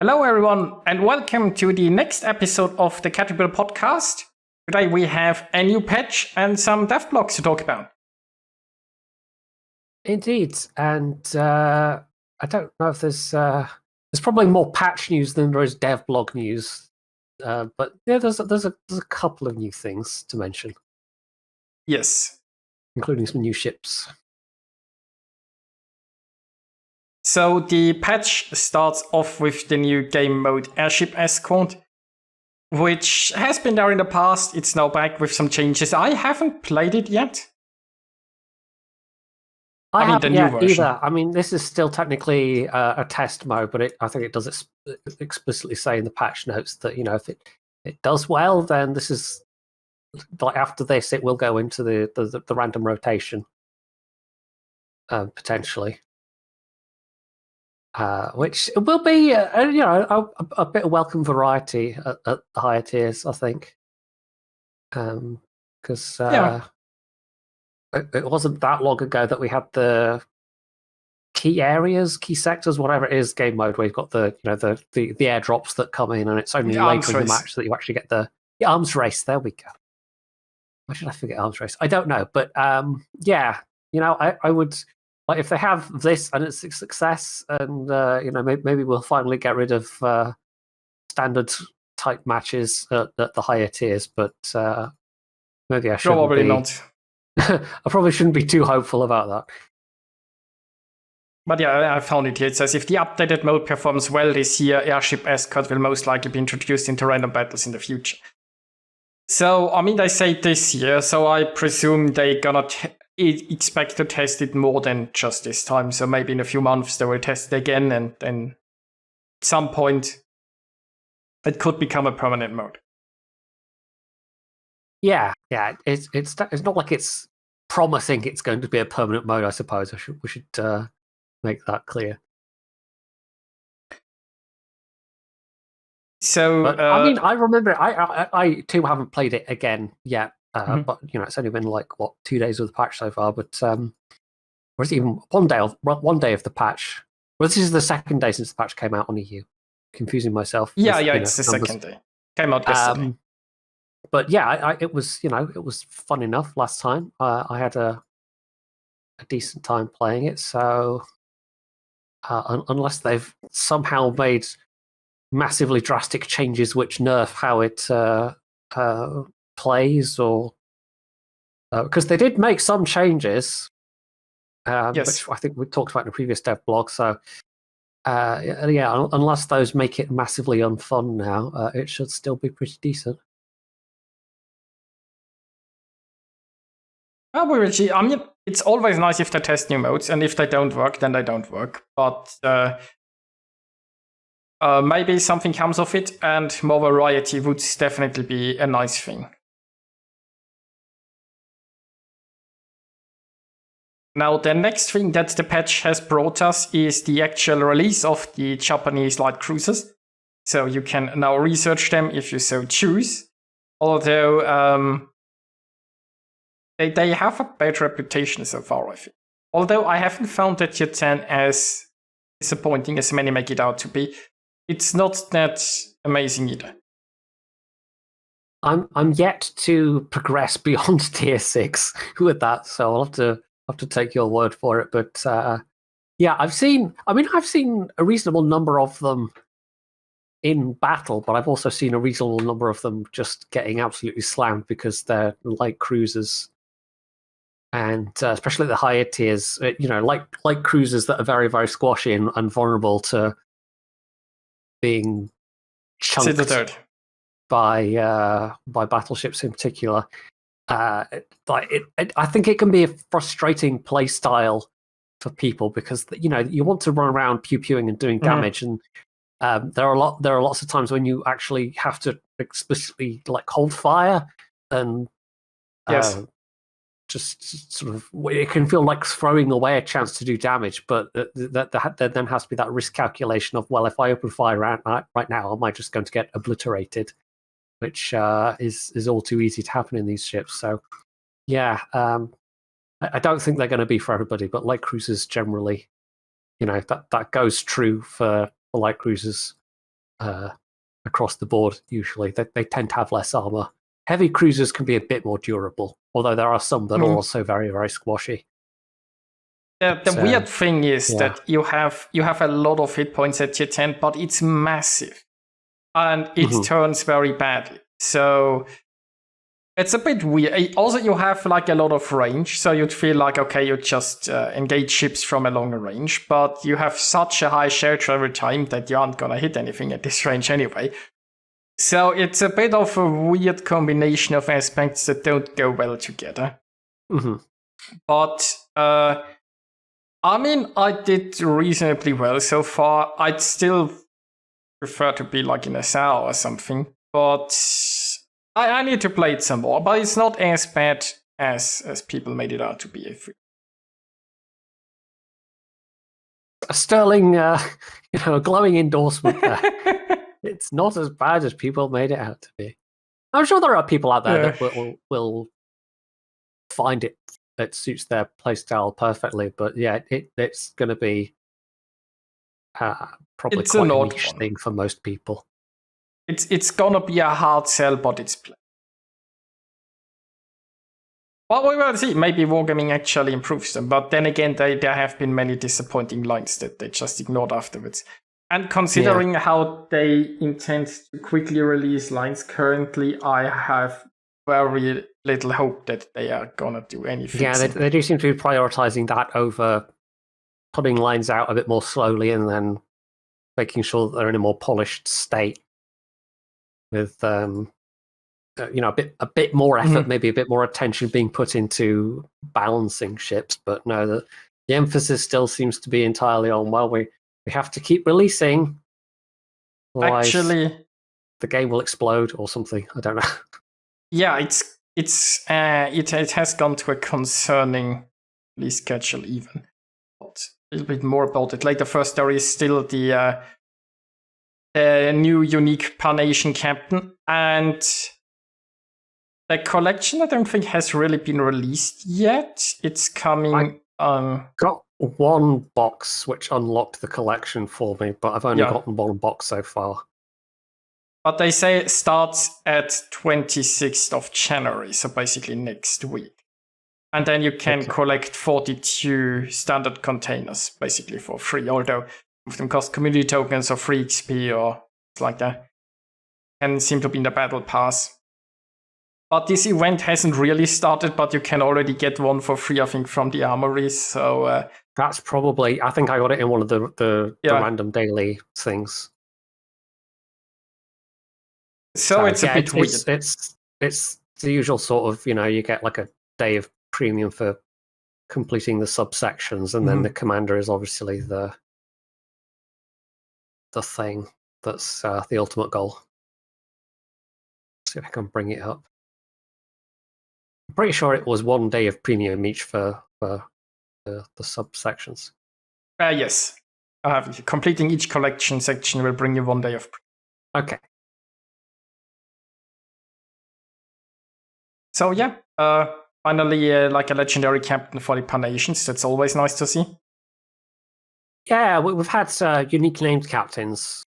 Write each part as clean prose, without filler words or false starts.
Hello, everyone, and welcome to the next episode of the Catributors podcast. Today we have a new patch and some dev blogs to talk about. Indeed, and I don't know if there's probably more patch news than there is dev blog news, but yeah, there's a couple of new things to mention. Yes, including some new ships. So the patch starts off with the new game mode Airship Escort, which has been there in the past. It's now back with some changes. I haven't played it yet. I mean, the new version. Either. I mean, this is still technically a test mode, but I think it does explicitly say in the patch notes that, you know, if it does well, then this is like after this, it will go into the random rotation potentially. Which will be, a bit of welcome variety at the higher tiers, I think. Because it wasn't that long ago that we had the key areas, key sectors, whatever it is, game mode where you've got the airdrops that come in, and it's only later in the match that you actually get the arms race. There we go. Why should I forget arms race? I don't know, but yeah, I would. Like if they have this and it's a success, and maybe we'll finally get rid of standard type matches at the higher tiers. But maybe I shouldn't probably not. I probably shouldn't be too hopeful about that. But yeah, I found it here. It says if the updated mode performs well this year, Airship Escort will most likely be introduced into random battles in the future. So I mean, they say this year, so I presume they're gonna expect to test it more than just this time. So maybe in a few months they will test it again, and then at some point it could become a permanent mode. Yeah. It's not like it's promising it's going to be a permanent mode. I suppose we should make that clear. So I mean, I remember I too haven't played it again yet. But it's only been like 2 days of the patch so far. But or is it even one day of the patch? Well, this is the second day since the patch came out on EU. Confusing myself. Yeah, it's the second day. Came out yesterday. But yeah, it was it was fun enough last time. I had a decent time playing it. So unless they've somehow made massively drastic changes which nerf how it plays, or because they did make some changes, which I think we talked about in a previous dev blog. So unless those make it massively unfun now, it should still be pretty decent. Well, we will see. I mean, it's always nice if they test new modes, and if they don't work, then they don't work. But maybe something comes of it, and more variety would definitely be a nice thing. Now, the next thing that the patch has brought us is the actual release of the Japanese light cruisers. So you can now research them if you so choose. Although they have a bad reputation so far, I think. Although I haven't found that yet as disappointing as many make it out to be. It's not that amazing either. I'm yet to progress beyond tier 6 with that, so I'll have to take your word for it. But yeah, I've seen a reasonable number of them in battle, but I've also seen a reasonable number of them just getting absolutely slammed because they're light cruisers. And especially the higher tiers, light cruisers that are very, very squashy and vulnerable to being chunked by battleships in particular. I think it can be a frustrating play style for people because you want to run around pew-pewing and doing damage, and there are lots of times when you actually have to explicitly hold fire and just sort of, it can feel like throwing away a chance to do damage, but there then has to be that risk calculation of, well, if I open fire right now, am I just going to get obliterated? Which is all too easy to happen in these ships. So yeah, I don't think they're going to be for everybody, but light cruisers generally, that goes true for light cruisers across the board. Usually, they tend to have less armor. Heavy cruisers can be a bit more durable, although there are some that are also very, very squashy. The weird thing is that you have a lot of hit points at tier 10, but it's massive. And it turns very badly. So it's a bit weird. Also, you have like a lot of range. So you'd feel like, okay, you just engage ships from a longer range. But you have such a high share travel time that you aren't going to hit anything at this range anyway. So it's a bit of a weird combination of aspects that don't go well together. But I mean, I did reasonably well so far. I'd still prefer to be like in a SAO or something, but I need to play it some more. But it's not as bad as people made it out to be. A sterling, glowing endorsement there. It's not as bad as people made it out to be. I'm sure there are people out there that will find it suits their playstyle perfectly, but it's going to be probably quite a niche thing for most people. It's gonna be a hard sell, but it's play. Well, we will see. Maybe Wargaming actually improves them, but then again, there have been many disappointing lines that they just ignored afterwards. And considering how they intend to quickly release lines currently, I have very little hope that they are gonna do anything. Yeah, they do seem to be prioritizing that over putting lines out a bit more slowly and then making sure that they're in a more polished state with a bit more effort, maybe a bit more attention being put into balancing ships. But no, the emphasis still seems to be entirely on, well, we have to keep releasing. Actually, the game will explode or something. I don't know. Yeah, it has gone to a concerning release schedule even. But a little bit more about it later. First, there is still the new unique Panation captain, and the collection I don't think has really been released yet. It's coming. Got one box which unlocked the collection for me, but I've only gotten one box so far. But they say it starts at 26th of January, so basically next week. And then you can collect 42 standard containers, basically for free, although some of them cost community tokens or free XP or like that. And seem to be in the battle pass. But this event hasn't really started, but you can already get one for free, I think, from the armory. So that's probably, I think I got it in one of the random daily things. So it's a bit weird. It's the usual sort of, you get like a day of premium for completing the subsections, and then the commander is obviously the thing that's the ultimate goal. Let's see if I can bring it up. I'm pretty sure it was 1 day of premium each for the subsections. Yes. Completing each collection section will bring you 1 day of premium. Okay. So finally, like a legendary captain for the Panations. That's always nice to see. Yeah, we've had unique named captains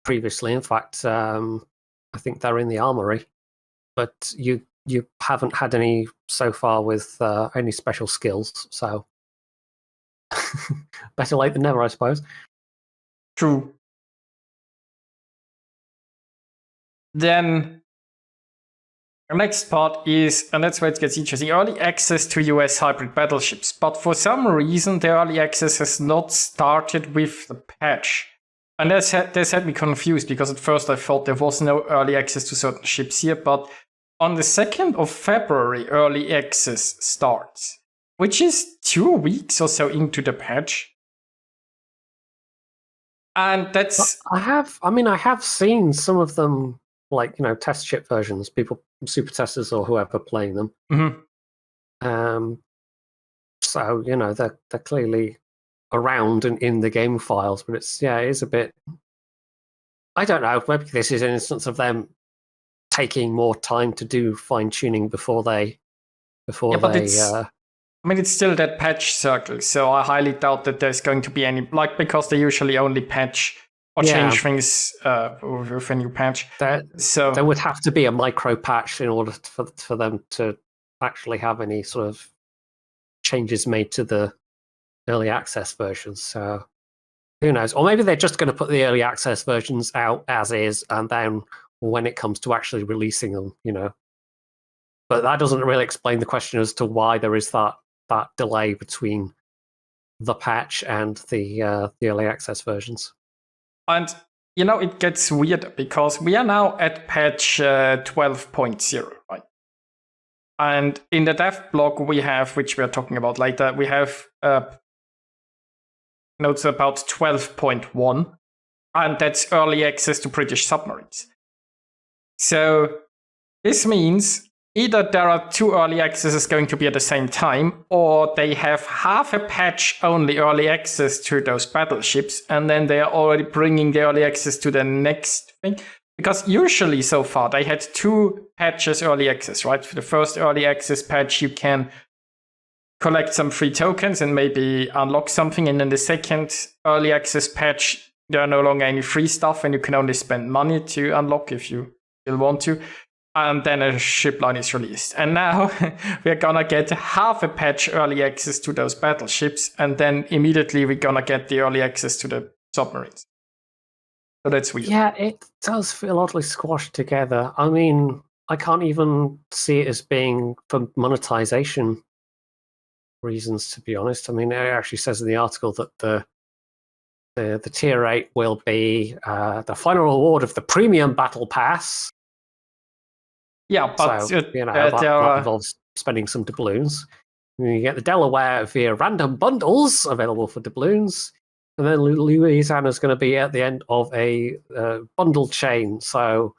previously. In fact, I think they're in the armory, but you haven't had any so far with any special skills. So better late than never, I suppose. True. Then the next part is, and that's where it gets interesting, early access to US hybrid battleships. But for some reason, the early access has not started with the patch. And this had me confused, because at first I thought there was no early access to certain ships here. But on the 2nd of February, early access starts, which is 2 weeks or so into the patch. And that's... I have seen some of them, like, test ship versions, people, super testers or whoever playing them. So, they're clearly around and in the game files, but it is a bit, I don't know, maybe this is an instance of them taking more time to do fine-tuning before they it's still that patch circle, so I highly doubt that there's going to be any, because they usually only patch or change things with a new patch. There would have to be a micro patch in order for them to actually have any sort of changes made to the early access versions. So who knows? Or maybe they're just going to put the early access versions out as is, and then when it comes to actually releasing them, But that doesn't really explain the question as to why there is that delay between the patch and the early access versions. And it gets weird because we are now at patch 12.0, right? And in the dev blog we have, which we are talking about later, we have notes about 12.1, and that's early access to British submarines. So this means either there are 2 early accesses going to be at the same time, or they have half a patch only early access to those battleships, and then they are already bringing the early access to the next thing. Because usually so far they had 2 patches early access, right? For the first early access patch you can collect some free tokens and maybe unlock something, and then the second early access patch there are no longer any free stuff and you can only spend money to unlock if you still want to. And then a ship line is released. And now we're gonna get half a patch early access to those battleships, and then immediately we're gonna get the early access to the submarines. So that's weird. Yeah, it does feel oddly squashed together. I mean, I can't even see it as being for monetization reasons, to be honest. I mean, it actually says in the article that the tier 8 will be the final reward of the premium battle pass. Yeah, but so, that involves spending some doubloons. You get the Delaware via random bundles available for doubloons, and then Louisiana's going to be at the end of a bundle chain. So,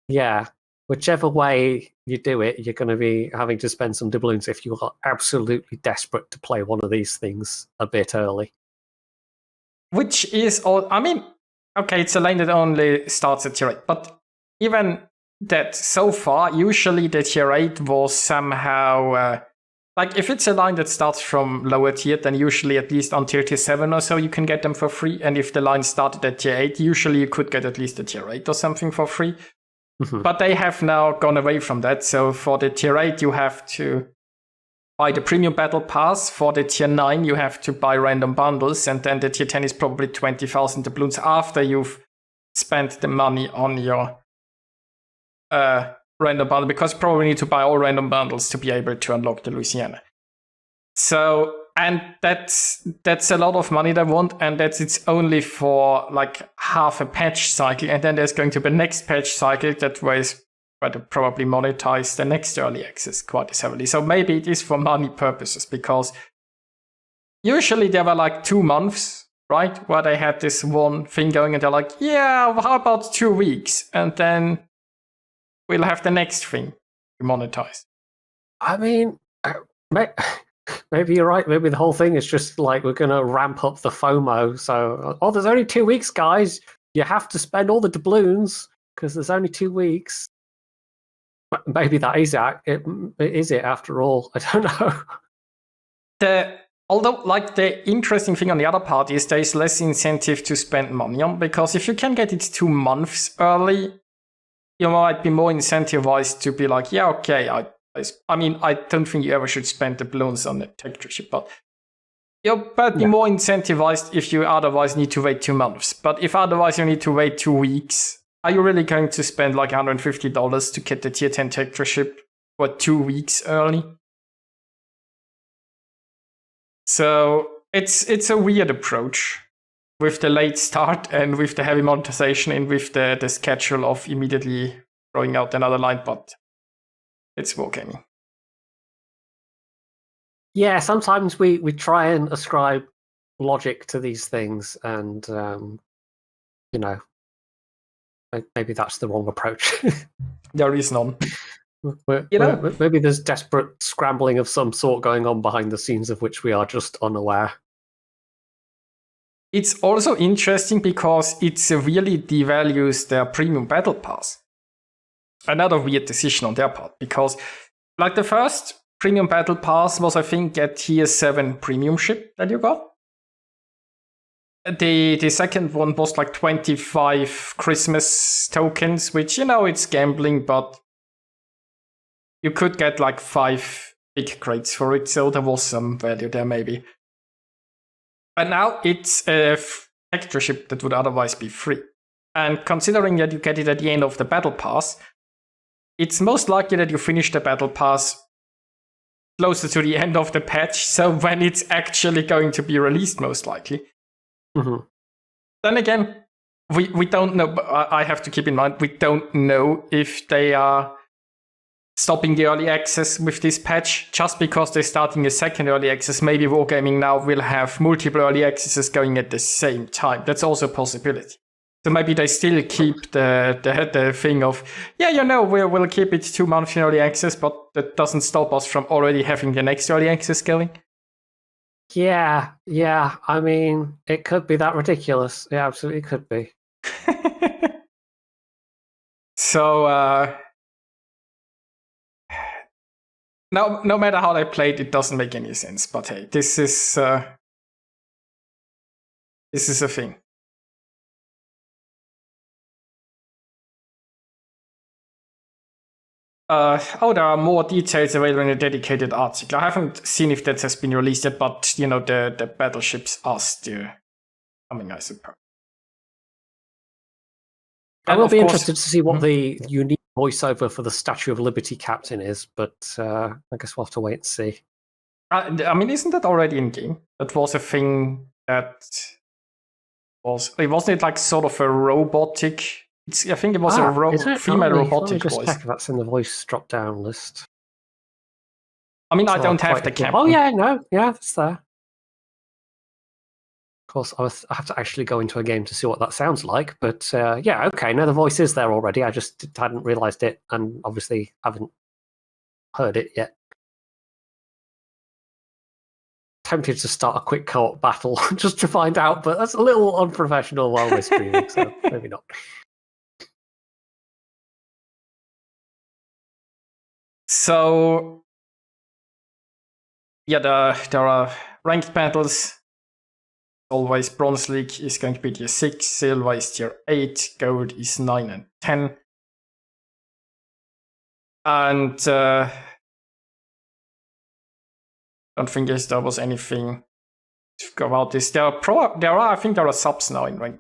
yeah, whichever way you do it, you're going to be having to spend some doubloons if you are absolutely desperate to play one of these things a bit early. Which is, I mean, okay, it's a lane that only starts at tier 8, but even that so far, usually the tier 8 was somehow, like if it's a line that starts from lower tier, then usually at least until tier 7 or so you can get them for free. And if the line started at tier 8, usually you could get at least a tier 8 or something for free. Mm-hmm. But they have now gone away from that. So for the tier 8, you have to buy the premium battle pass. For the tier 9, you have to buy random bundles. And then the tier 10 is probably 20,000 doubloons after you've spent the money on your random bundle, because you probably need to buy all random bundles to be able to unlock the Louisiana. So, and that's a lot of money they want, and it's only for like half a patch cycle, and then there's going to be a next patch cycle that was to probably monetize the next early access quite as heavily. So maybe it is for money purposes, because usually there were like 2 months, right, where they had this one thing going, and they're like, yeah, how about 2 weeks, and then we'll have the next thing to monetize. I mean, maybe you're right. Maybe the whole thing is just like we're going to ramp up the FOMO. So, there's only 2 weeks, guys. You have to spend all the doubloons because there's only 2 weeks. Maybe that is it after all. I don't know. Although, like, the interesting thing on the other part is there's less incentive to spend money on, because if you can get it 2 months early, you might be more incentivized to be like, yeah, okay, I mean, I don't think you ever should spend the balloons on the Hector ship, but you'll be more incentivized if you otherwise need to wait 2 months. But if otherwise you need to wait 2 weeks, are you really going to spend like $150 to get the tier 10 Hector ship for 2 weeks early? So it's a weird approach with the late start and with the heavy monetization and with the schedule of immediately throwing out another line, but it's wargaming. Yeah, sometimes we try and ascribe logic to these things, and maybe that's the wrong approach. There is none. Maybe there's desperate scrambling of some sort going on behind the scenes of which we are just unaware. It's also interesting because it really devalues their premium battle pass. Another weird decision on their part, because like the first premium battle pass was, I think, a tier 7 premium ship that you got. The second one was like 25 Christmas tokens, which, it's gambling, but you could get like 5 big crates for it, so there was some value there maybe. And now it's a Hector ship that would otherwise be free. And considering that you get it at the end of the battle pass, it's most likely that you finish the battle pass closer to the end of the patch, so when it's actually going to be released, most likely. Mm-hmm. Then again, we don't know. I have to keep in mind, we don't know if they are stopping the early access with this patch. Just because they're starting a second early access, maybe Wargaming now will have multiple early accesses going at the same time. That's also a possibility. So maybe they still keep the thing of, we'll keep it 2 months in early access, but that doesn't stop us from already having the next early access going. Yeah. I mean, it could be that ridiculous. It absolutely could be. So, no matter how they played, it doesn't make any sense. But hey, this is a thing. There are more details available in a dedicated article. I haven't seen if that has been released yet, but the battleships are still coming, I suppose. I will be interested to see what the unique voiceover for the Statue of Liberty captain is, but I guess we'll have to wait and see. I mean, isn't that already in game? That was a thing that wasn't it like sort of a robotic? I think it was a female robotic voice. voice. Check if that's in the voice drop-down list. I mean, I don't have the captain. Oh yeah, that's there. Of course, I have to actually go into a game to see what that sounds like, but okay, no, the voice is there already. I just hadn't realised it, and obviously haven't heard it yet. Tempted to start a quick co-op battle just to find out, but that's a little unprofessional while we're streaming, so maybe not. So, there are ranked battles. Always Bronze League is going to be tier 6, Silver is tier 8, Gold is 9 and 10. And don't think there was anything to go about this. I think there are subs now in rank.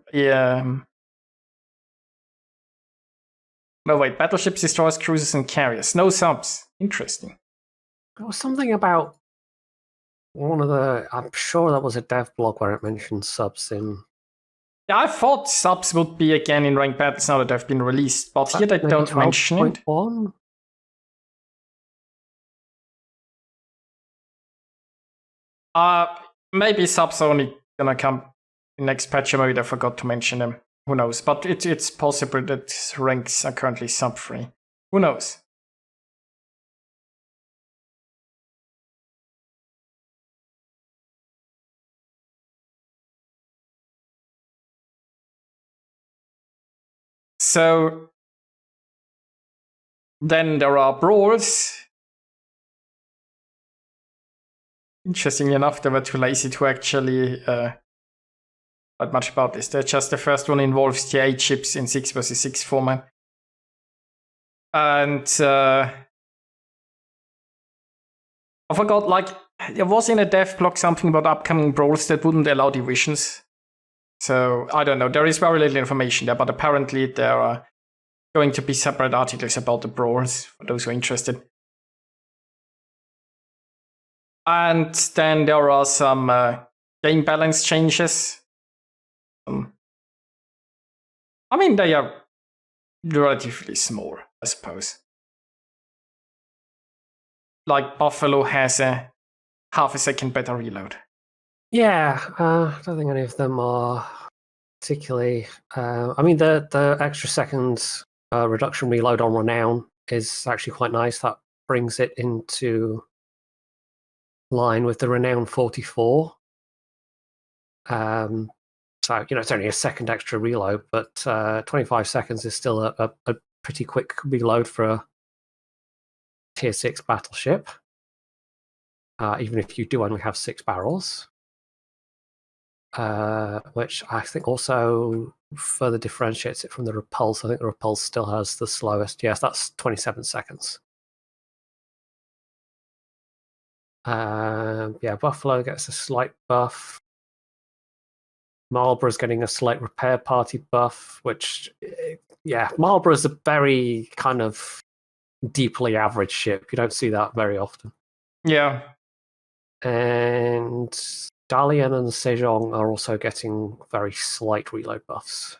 No, wait, battleships, destroyers, cruisers, and carriers. No subs. Interesting. There was something about I'm sure that was a dev blog where it mentioned subs in. Yeah, I thought subs would be again in ranked battles now that they've been released, but here they don't mention it. 12.1? Maybe subs only gonna come in next patch, or maybe they forgot to mention them. Who knows? But it's possible that ranks are currently sub-free. Who knows? So then there are brawls. Interestingly enough, they were too lazy to actually write much about this. They're just the first one involves the 8 ships in 6 versus 6 format. And I forgot, there was in a dev blog something about upcoming brawls that wouldn't allow divisions. So I don't know. There is very little information there, but apparently there are going to be separate articles about the brawls for those who are interested. And then there are some game balance changes. I mean, they are relatively small, I suppose. Like Buffalo has a half a second better reload. Yeah, I don't think any of them are particularly. I mean, the extra seconds reduction reload on Renown is actually quite nice. That brings it into line with the Renown 44. So it's only a second extra reload, but 25 seconds is still a pretty quick reload for a tier 6 battleship, even if you do only have 6 barrels. which I think also further differentiates it from the Repulse. I think the Repulse still has the slowest. Yes, that's 27 seconds. Yeah, Buffalo gets a slight buff. Marlborough's getting a slight repair party buff, which, yeah, Marlborough's a very kind of deeply average ship. You don't see that very often. Yeah. And Dalian and Sejong are also getting very slight reload buffs.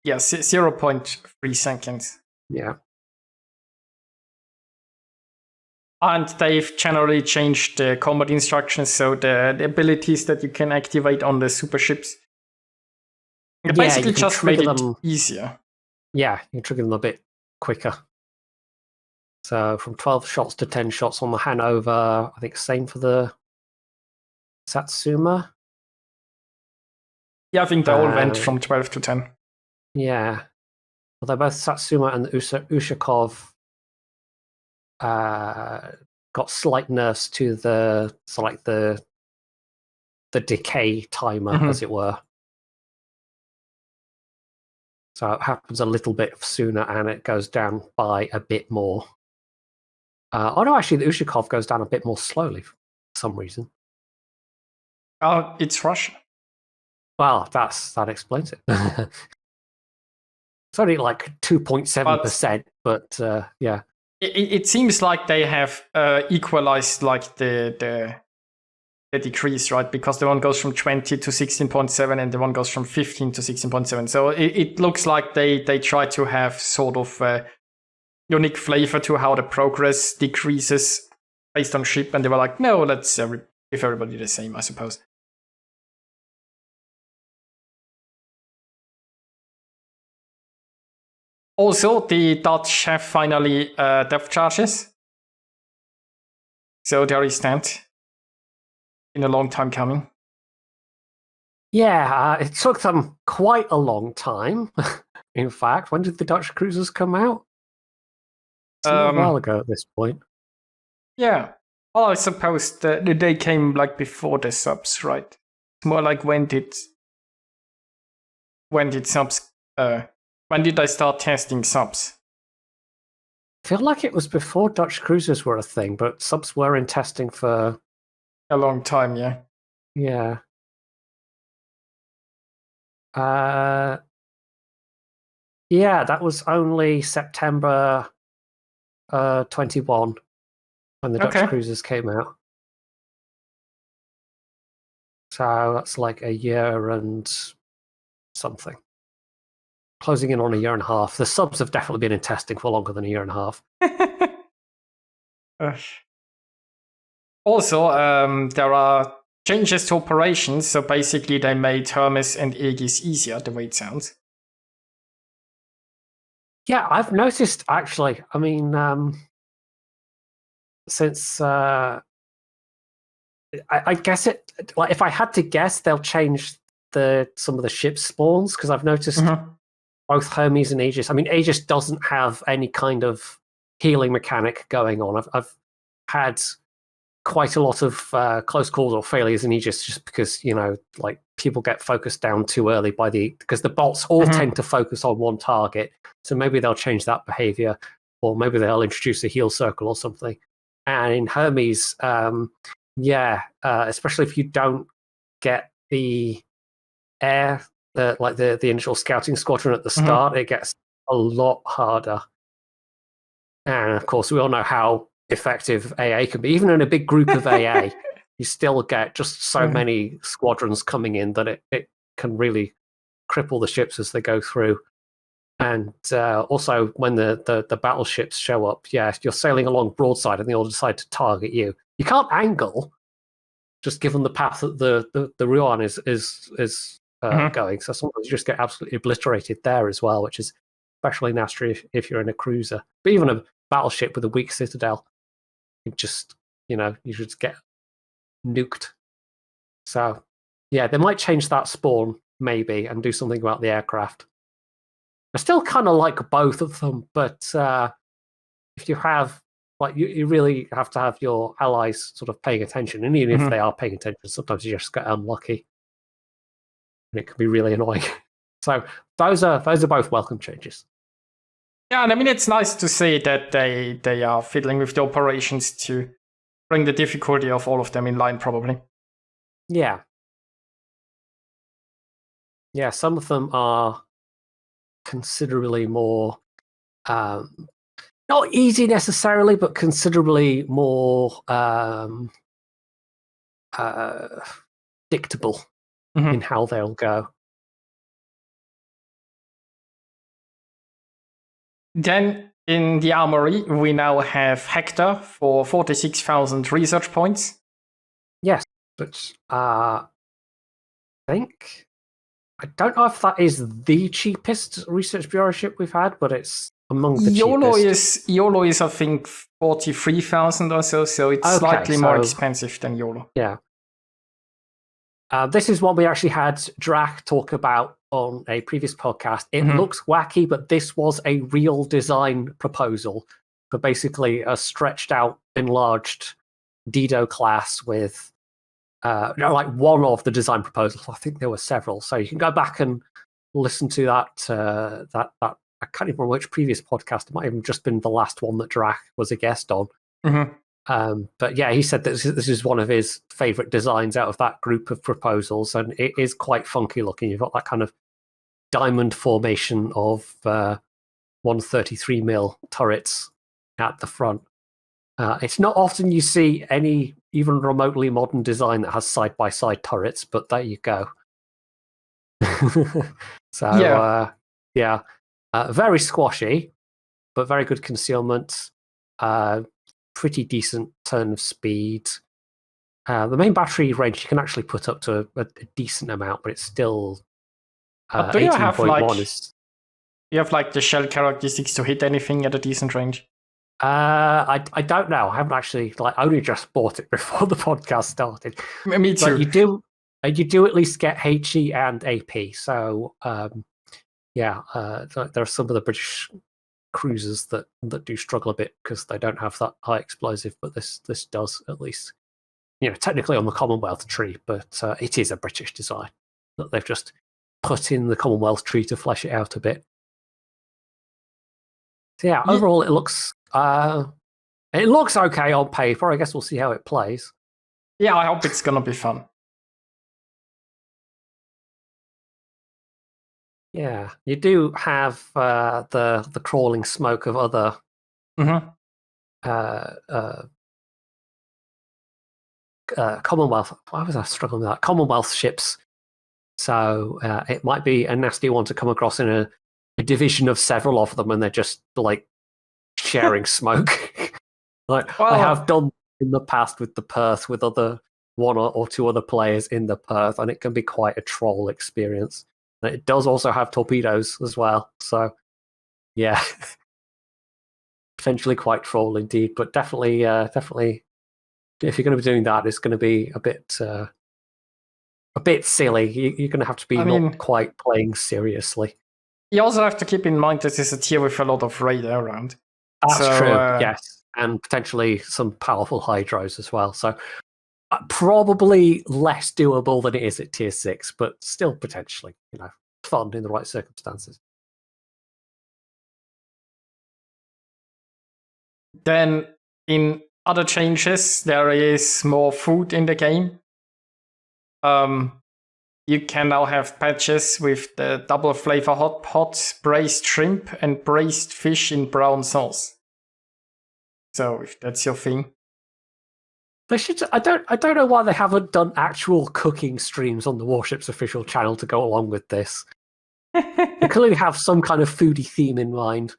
Yeah, 0.3 seconds. Yeah. And they've generally changed the combat instructions, so the abilities that you can activate on the super ships. They basically just made it easier. Yeah, you trigger them a bit quicker. So from 12 shots to 10 shots on the Hanover. I think same for the Satsuma. Yeah, I think they all went from 12 to 10. Yeah. Although both Satsuma and Ushakov got slight nerfs to the decay timer, as it were. So it happens a little bit sooner and it goes down by a bit more. Oh no, actually the Ushakov goes down a bit more slowly for some reason. Oh, it's Russia. Well, that explains it. It's only like 2.7%, but yeah. It seems like they have equalized like the decrease, right? Because the one goes from 20 to 16.7 and the one goes from 15 to 16.7. So it looks like they try to have sort of a unique flavor to how the progress decreases based on ship. And they were like, no, let's give everybody the same, I suppose. Also, the Dutch have finally depth charges. So there is that. In a long time coming. Yeah, it took them quite a long time. In fact, when did the Dutch cruisers come out? It's a while ago at this point. Yeah. Well, I suppose the day came like before the subs, right? It's more like when did subs when did I start testing subs? I feel like it was before Dutch cruisers were a thing, but subs were in testing for a long time, yeah. Yeah. Yeah, that was only September 21 when the Dutch cruisers came out. So that's like a year and something. Closing in on a year and a half. The subs have definitely been in testing for longer than a year and a half. Also, there are changes to operations. So basically, they made Hermes and Aegis easier, the way it sounds. Yeah, I've noticed actually. I mean, since I guess it, like, if I had to guess, they'll change some of the ship spawns, because I've noticed both Hermes and Aegis. I mean, Aegis doesn't have any kind of healing mechanic going on. I've had quite a lot of close calls or failures in Aegis just because, like, people get focused down too early because the bots all tend to focus on one target. So maybe they'll change that behavior, or maybe they'll introduce a heal circle or something. And in Hermes, especially if you don't get the air, the initial scouting squadron at the start, it gets a lot harder. And of course, we all know how effective AA can be. Even in a big group of AA, you still get just so many squadrons coming in that it can really cripple the ships as they go through. And also, when the battleships show up, you're sailing along broadside and they all decide to target you. You can't angle, just given the path that the Ruan is going. So sometimes you just get absolutely obliterated there as well, which is especially nasty if you're in a cruiser. But even a battleship with a weak citadel, you just get nuked. So yeah, they might change that spawn maybe and do something about the aircraft. I still kind of like both of them, but if you have, like, you really have to have your allies sort of paying attention, and even if they are paying attention, sometimes you just get unlucky. and it can be really annoying. So those are both welcome changes. Yeah, and I mean, it's nice to see that they are fiddling with the operations to bring the difficulty of all of them in line, probably. Yeah. Yeah, some of them are considerably more, not easy necessarily, but considerably more predictable in how they'll go. Then in the armory, we now have Hector for 46,000 research points. Yes, but I don't know if that is the cheapest research bureau ship we've had, but it's among the cheapest. YOLO is I think 43,000 or so it's slightly more expensive than YOLO. Yeah. This is what we actually had Drac talk about on a previous podcast. It looks wacky, but this was a real design proposal for basically a stretched out, enlarged Dido class with like one of the design proposals. I think there were several. So you can go back and listen to that. I can't even remember which previous podcast. It might have just been the last one that Drac was a guest on. But yeah, he said that this is one of his favorite designs out of that group of proposals, and it is quite funky looking. You've got that kind of diamond formation of 133mm turrets at the front. It's not often you see any even remotely modern design that has side-by-side turrets, but there you go. So yeah, very squashy, but very good concealment. Pretty decent turn of speed. The main battery range you can actually put up to a decent amount, but it's still. Do you have you have like the shell characteristics to hit anything at a decent range? I don't know. I haven't actually I only just bought it before the podcast started. Me too. But you do at least get HE and AP. So yeah, there are some of the British cruisers that do struggle a bit because they don't have that high explosive, but this does at least. Technically on the Commonwealth tree, but it is a British design that they've just put in the Commonwealth tree to flesh it out a bit. So yeah, overall it looks okay on paper. I guess we'll see how it plays. Yeah, I hope it's gonna be fun. Yeah, you do have the crawling smoke of other Commonwealth. Why was I struggling with that? Commonwealth ships. So it might be a nasty one to come across in a division of several of them, and they're just like sharing smoke. I have done in the past with the Perth with other one or two other players in the Perth, and it can be quite a troll experience. And it does also have torpedoes as well, so yeah, potentially quite troll indeed. But definitely, if you're going to be doing that, it's going to be a bit silly. You're going to have to be not quite playing seriously. You also have to keep in mind that this is a tier with a lot of radar around. That's true, yes. And potentially some powerful hydros as well. So probably less doable than it is at tier 6, but still potentially, fun in the right circumstances. Then in other changes, there is more food in the game. You can now have patches with the double flavor hot pot, braised shrimp, and braised fish in brown sauce. So if that's your thing. They should. I don't know why they haven't done actual cooking streams on the Warships official channel to go along with this. They clearly have some kind of foodie theme in mind.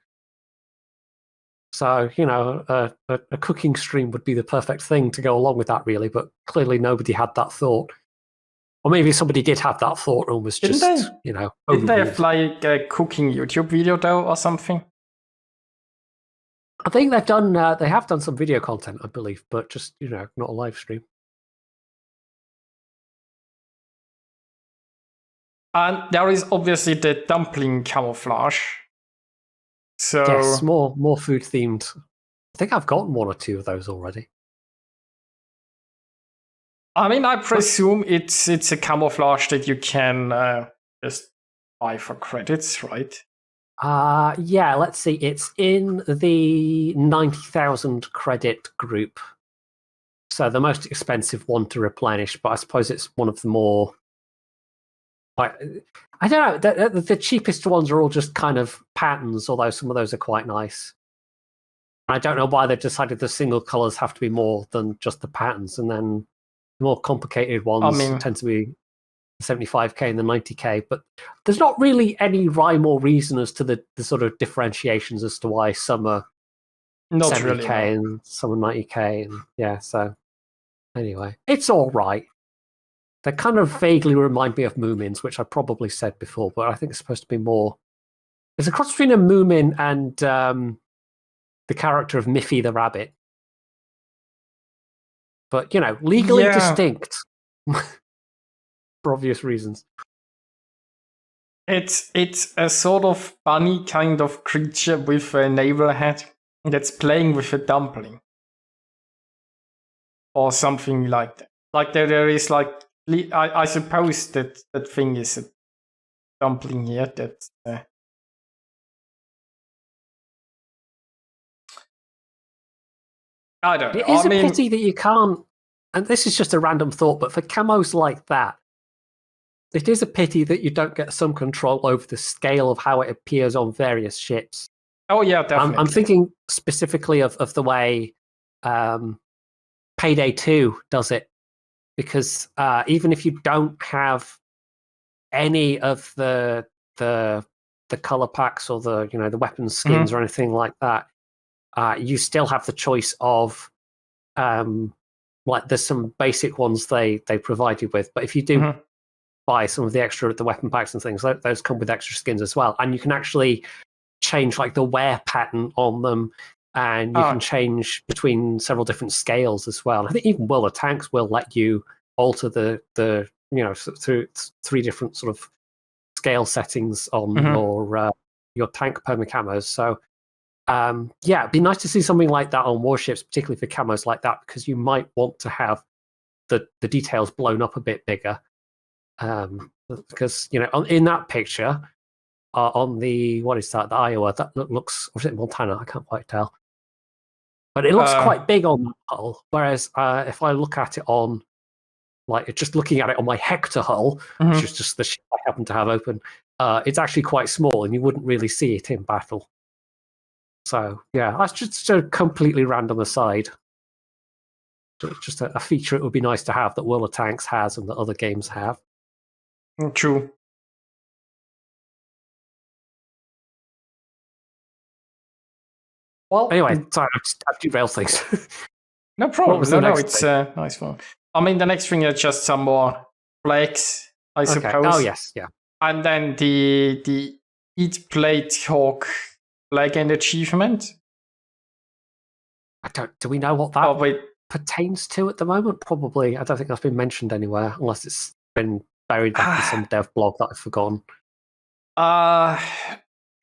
So, a cooking stream would be the perfect thing to go along with that, really. But clearly nobody had that thought. Or maybe somebody did have that thought and was just, Didn't they have like a cooking YouTube video though or something? I think they have done some video content, I believe, but just, not a live stream. And there is obviously the dumpling camouflage. So yes, more food themed. I think I've gotten one or two of those already. I mean, I presume it's a camouflage that you can just buy for credits, right? Yeah, let's see. It's in the 90,000 credit group. So the most expensive one to replenish, but I suppose it's one of the more. I don't know. The cheapest ones are all just kind of patterns, although some of those are quite nice. I don't know why they decided the single colors have to be more than just the patterns, and then the more complicated ones tend to be 75k and the 90k. But there's not really any rhyme or reason as to the sort of differentiations as to why some are not 70k really, no. and some are 90k, and yeah. So anyway, it's all right. They kind of vaguely remind me of Moomins, which I probably said before, but I think it's supposed to be more. There's a cross between a Moomin and the character of Miffy the rabbit, but legally distinct for obvious reasons. It's a sort of bunny kind of creature with a navel head that's playing with a dumpling, or something like that. Like there is like I suppose that thing is a dumpling here. That I don't know. It is a pity that you can't. And this is just a random thought, but for camos like that, it is a pity that you don't get some control over the scale of how it appears on various ships. Oh yeah, definitely. I'm thinking specifically of the way Payday 2 does it, because even if you don't have any of the color packs or the the weapon skins or anything like that, you still have the choice of like there's some basic ones they provide you with, but if you do buy some of the weapon packs and things, those come with extra skins as well, and you can actually change like the wear pattern on them, and you can change between several different scales as well. I think even World of Tanks will let you alter the through 3 different sort of scale settings on your tank permacamos. So yeah, it'd be nice to see something like that on warships, particularly for camos like that, because you might want to have the details blown up a bit bigger. Because in that picture, on the what is that? The Iowa, that looks, or is it Montana? I can't quite tell. But it looks quite big on that hull. Whereas if I look at it on, like, just looking at it on my Hector hull, which is just the ship I happen to have open, it's actually quite small, and you wouldn't really see it in battle. So yeah, that's just a completely random aside. Just a feature it would be nice to have that World of Tanks has and that other games have. True. Well, anyway, sorry, I've derailed things. No problem. No, it's a nice one. I mean, the next thing is just some more flags, I suppose. Oh yes, yeah. And then the Eat, Play, Talk flag and achievement. Do we know what that pertains to at the moment? Probably. I don't think that's been mentioned anywhere, unless it's been buried back in some dev blog that I've forgotten.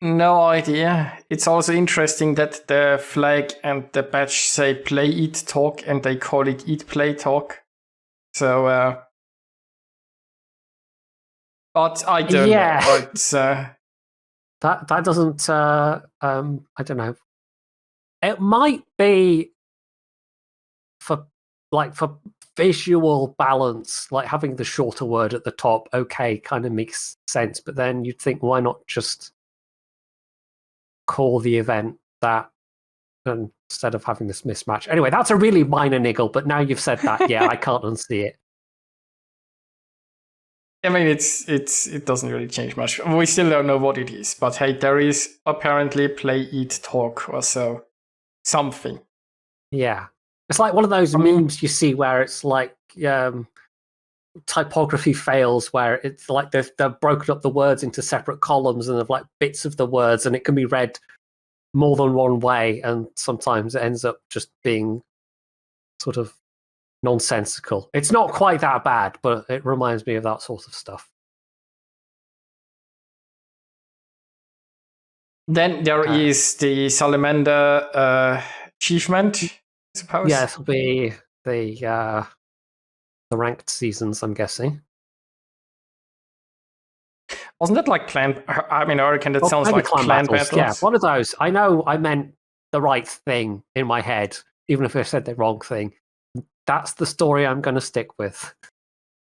No idea. It's also interesting that the flag and the badge say Play, Eat, Talk, and they call it Eat, Play, Talk. So, but I don't know. It's, that doesn't. I don't know. It might be for visual balance, like having the shorter word at the top. Okay, kind of makes sense. But then you'd think, why not just call the event that instead of having this mismatch? Anyway, that's a really minor niggle, but now you've said that, yeah, I can't unsee it. I mean, it doesn't really change much. We still don't know what it is, but hey, there is apparently Play, Eat, Talk or so. Something. Yeah. It's like one of those memes you see where it's like typography fails, where it's like they've broken up the words into separate columns and have like bits of the words, and it can be read more than one way, and sometimes it ends up just being sort of nonsensical. It's not quite that bad, but it reminds me of that sort of stuff. Then there is the Salamander Achievement, I suppose. Yeah, it'll be the the ranked seasons, I'm guessing. Wasn't it like clan? I mean, Hurricane, that sounds maybe like clan battles. Yeah, one of those. I know I meant the right thing in my head, even if I said the wrong thing. That's the story I'm going to stick with.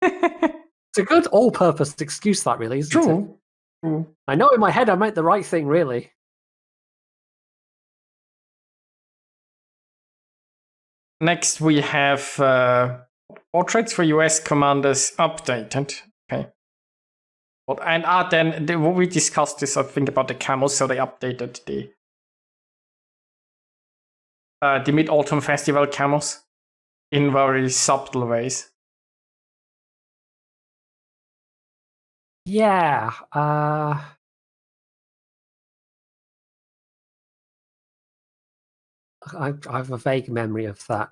It's a good all-purpose excuse, that really, isn't it? True. I know in my head I meant the right thing, really. Next, we have portraits for US commanders updated. Okay. And then we discussed this, I think, about the camos, so they updated the Mid-Autumn Festival camos in very subtle ways. Yeah. I have a vague memory of that.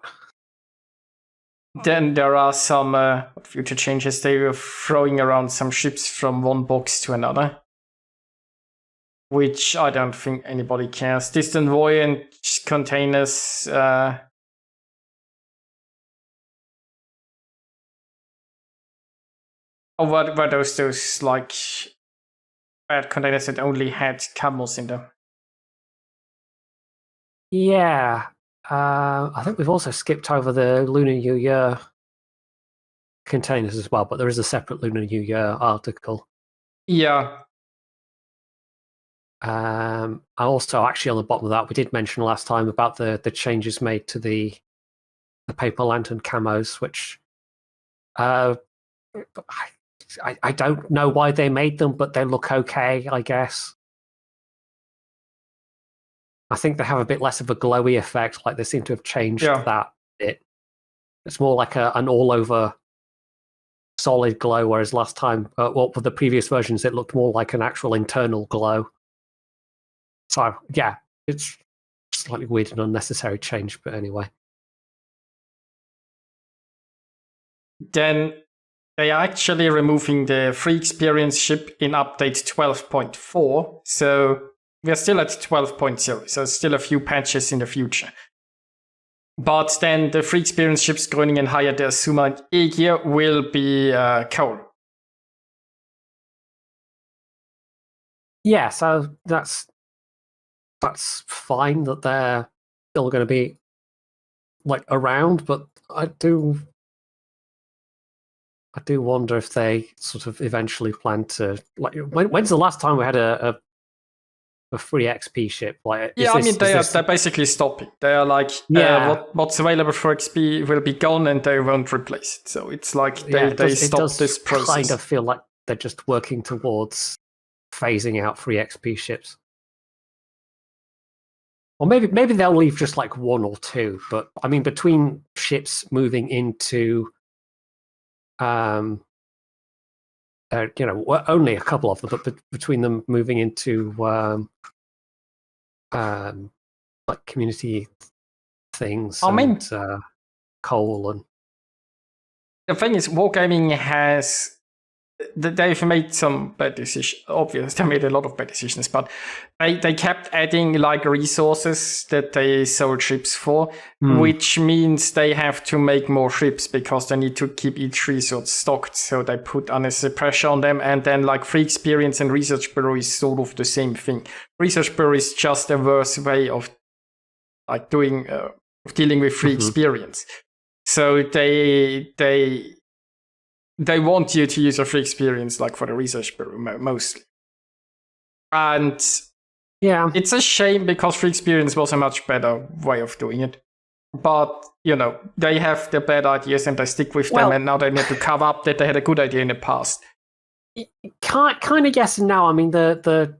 Then there are some future changes. They were throwing around some ships from one box to another, which I don't think anybody cares. Distant voyage containers. Were those like bad containers that only had camels in them? Yeah. I think we've also skipped over the Lunar New Year containers as well, but there is a separate Lunar New Year article. Yeah. Also, actually, on the bottom of that, we did mention last time about the changes made to the paper lantern camos, which I don't know why they made them, but they look okay, I guess. I think they have a bit less of a glowy effect, like they seem to have changed that bit. It's more like an all-over solid glow, whereas last time, for the previous versions, it looked more like an actual internal glow. So, yeah, it's slightly weird and unnecessary change, but anyway. Then they are actually removing the free experience ship in update 12.4, so we're still at 12.0, so still a few patches in the future. But then the free experience ships Gröningen and higher der Suma and Aegir will be coal. Yeah, so that's fine that they're still going to be like around, but I do wonder if they sort of eventually plan to like. When's the last time we had a free XP ship? Like, they're basically stopping. They are like, what's available for XP will be gone, and they won't replace it. So it's like they stop this process. Kind of feel like they're just working towards phasing out free XP ships. Or maybe they'll leave just like one or two, but I mean, between ships moving into, only a couple of them, but between them moving into like community things, coal and. The thing is, Wargaming has. They've made some bad decisions. Obviously, they made a lot of bad decisions, but they kept adding like resources that they sold ships for, which means they have to make more ships because they need to keep each resource stocked. So they put unnecessary pressure on them, and then like free experience and research bureau is sort of the same thing. Research bureau is just a worse way of like dealing with free experience. So they want you to use your free experience like for the research bureau mostly. And yeah, it's a shame because free experience was a much better way of doing it. But, they have their bad ideas and they stick with them, and now they need to cover up that they had a good idea in the past. Kind of guessing now. I mean, the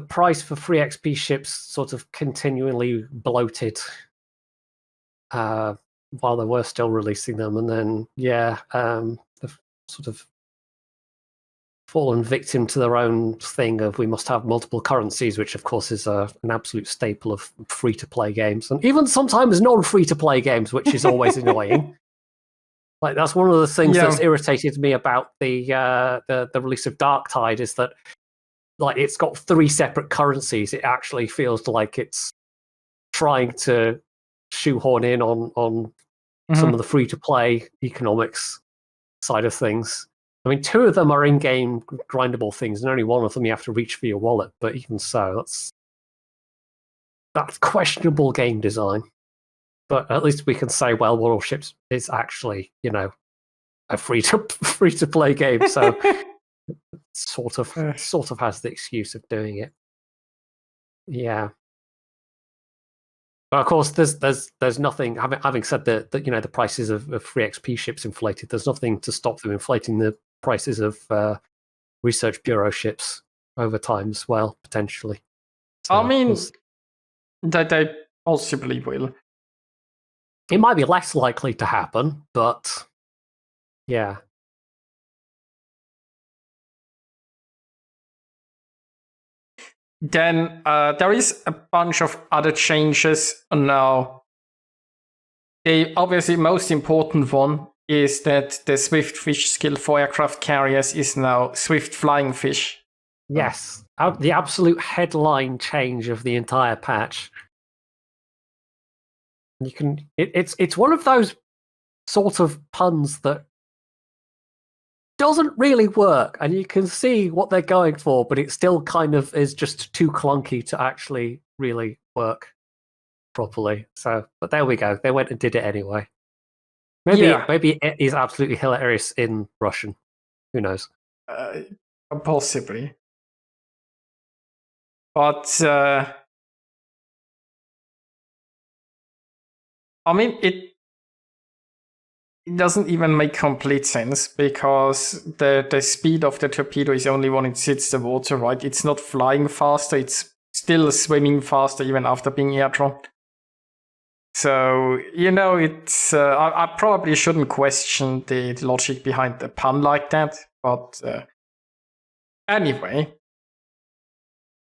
price for free XP ships sort of continually bloated while they were still releasing them. And then, they've sort of fallen victim to their own thing of we must have multiple currencies, which of course is an absolute staple of free-to-play games, and even sometimes non-free-to-play games, which is always annoying. Like that's one of the things that's irritated me about the release of Darktide is that like it's got 3 separate currencies. It actually feels like it's trying to shoehorn in on some of the free-to-play economics. side of things. I mean, 2 of them are in-game grindable things, and only 1 of them you have to reach for your wallet. But even so, that's questionable game design. But at least we can say, well, Warships is actually, a free to play game, so sort of has the excuse of doing it. Yeah. But of course, there's nothing. Having said that, the prices of free XP ships inflated. There's nothing to stop them inflating the prices of research bureau ships over time as well, potentially. So, I mean, that they possibly will. It might be less likely to happen, but yeah. Then there is a bunch of other changes now. The obviously most important one is that the Swift Fish skill for aircraft carriers is now Swift Flying Fish. Yes, the absolute headline change of the entire patch. You can. It's one of those sort of puns that doesn't really work, and you can see what they're going for, but it still kind of is just too clunky to actually really work properly. So, but there we go. They went and did it anyway. Maybe it is absolutely hilarious in Russian. Who knows? Possibly. But I mean, it doesn't even make complete sense, because the speed of the torpedo is only when it hits the water, right? It's not flying faster, it's still swimming faster even after being airdropped. So, it's I probably shouldn't question the logic behind the pun like that, but anyway.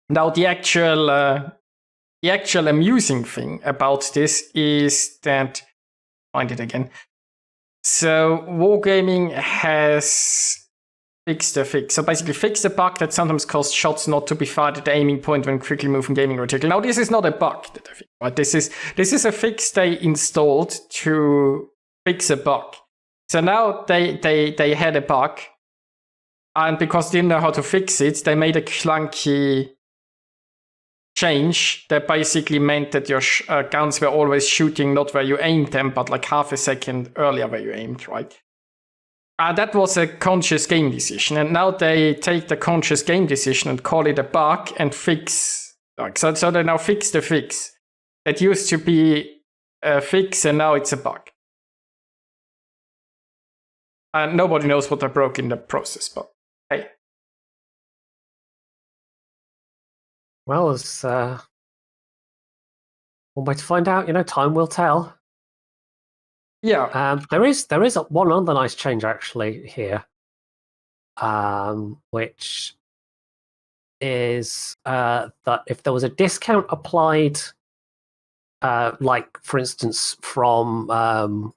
Now the actual amusing thing about this is that, find it again. So Wargaming has fixed the fix. So basically fixed the bug that sometimes caused shots not to be fired at the aiming point when quickly moving gaming reticle. Now this is not a bug that I think, right? This is a fix they installed to fix a bug. So now they had a bug, and because they didn't know how to fix it, they made a clunky change that basically meant that your guns were always shooting not where you aimed them, but like half a second earlier where you aimed, right? That was a conscious game decision, and now they take the conscious game decision and call it a bug and fix. So they now fix the fix. That used to be a fix, and now it's a bug. And nobody knows what they broke in the process, but hey. Well, there's one way to find out. Time will tell. Yeah. There is one other nice change actually here, which is that if there was a discount applied, like for instance from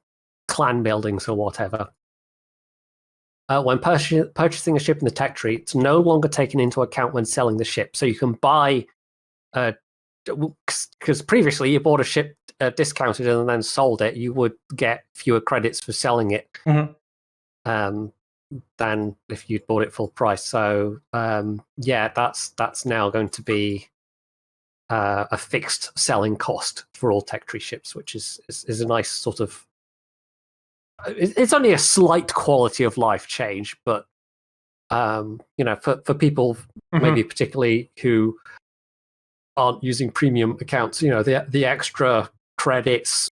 clan buildings or whatever, when purchasing a ship in the tech tree, it's no longer taken into account when selling the ship. So you can buy, because previously you bought a ship discounted and then sold it, you would get fewer credits for selling it than if you'd bought it full price. So that's now going to be a fixed selling cost for all tech tree ships, which is a nice sort of. It's only a slight quality of life change, but for people maybe particularly who aren't using premium accounts, the extra credits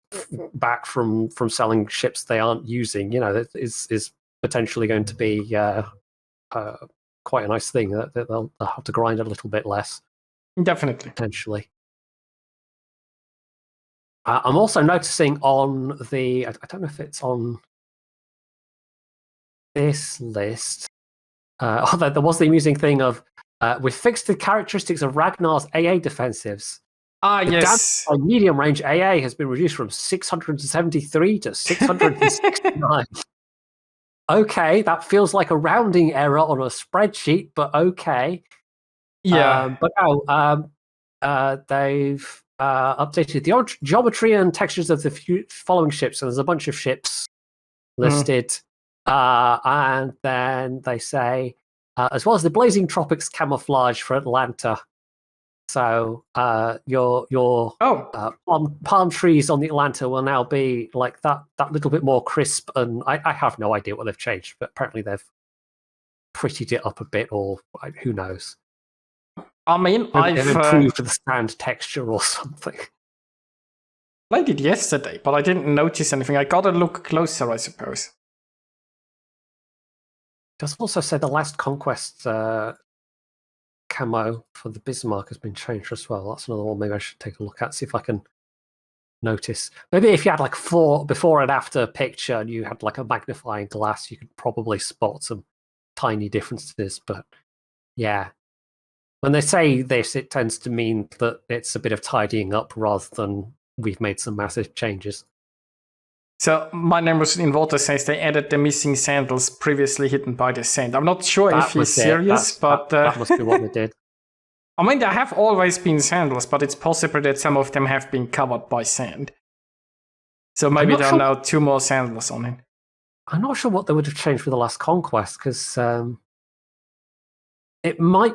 back from selling ships they aren't using, is potentially going to be quite a nice thing. That they'll have to grind a little bit less. Definitely. Potentially. I'm also noticing on the, I don't know if it's on this list, although there was the amusing thing of, with fixed the characteristics of Ragnar's AA defensives. Yes. The medium range AA has been reduced from 673 to 669. Okay, that feels like a rounding error on a spreadsheet, but okay. Yeah. They've updated the geometry and textures of the following ships, and there's a bunch of ships listed. And then they say, as well as the Blazing Tropics camouflage for Atlanta. So your palm trees on the Atlanta will now be like that little bit more crisp. And I have no idea what they've changed, but apparently they've prettied it up a bit, or who knows. I mean, Maybe they've improved the sand texture or something. I played it yesterday, but I didn't notice anything. I gotta look closer, I suppose. It does also say the Last Conquest camo for the Bismarck has been changed as well. That's another one maybe I should take a look at, see if I can notice. Maybe if you had like before and after picture and you had like a magnifying glass, you could probably spot some tiny differences. But yeah, when they say this, it tends to mean that it's a bit of tidying up rather than we've made some massive changes. So my neighbors in water says they added the missing sandals previously hidden by the sand. I'm not sure if he's serious, but that must be what they did. I mean, there have always been sandals, but it's possible that some of them have been covered by sand. So maybe there are now 2 more sandals on it. I'm not sure what they would have changed with the Last Conquest, because it might...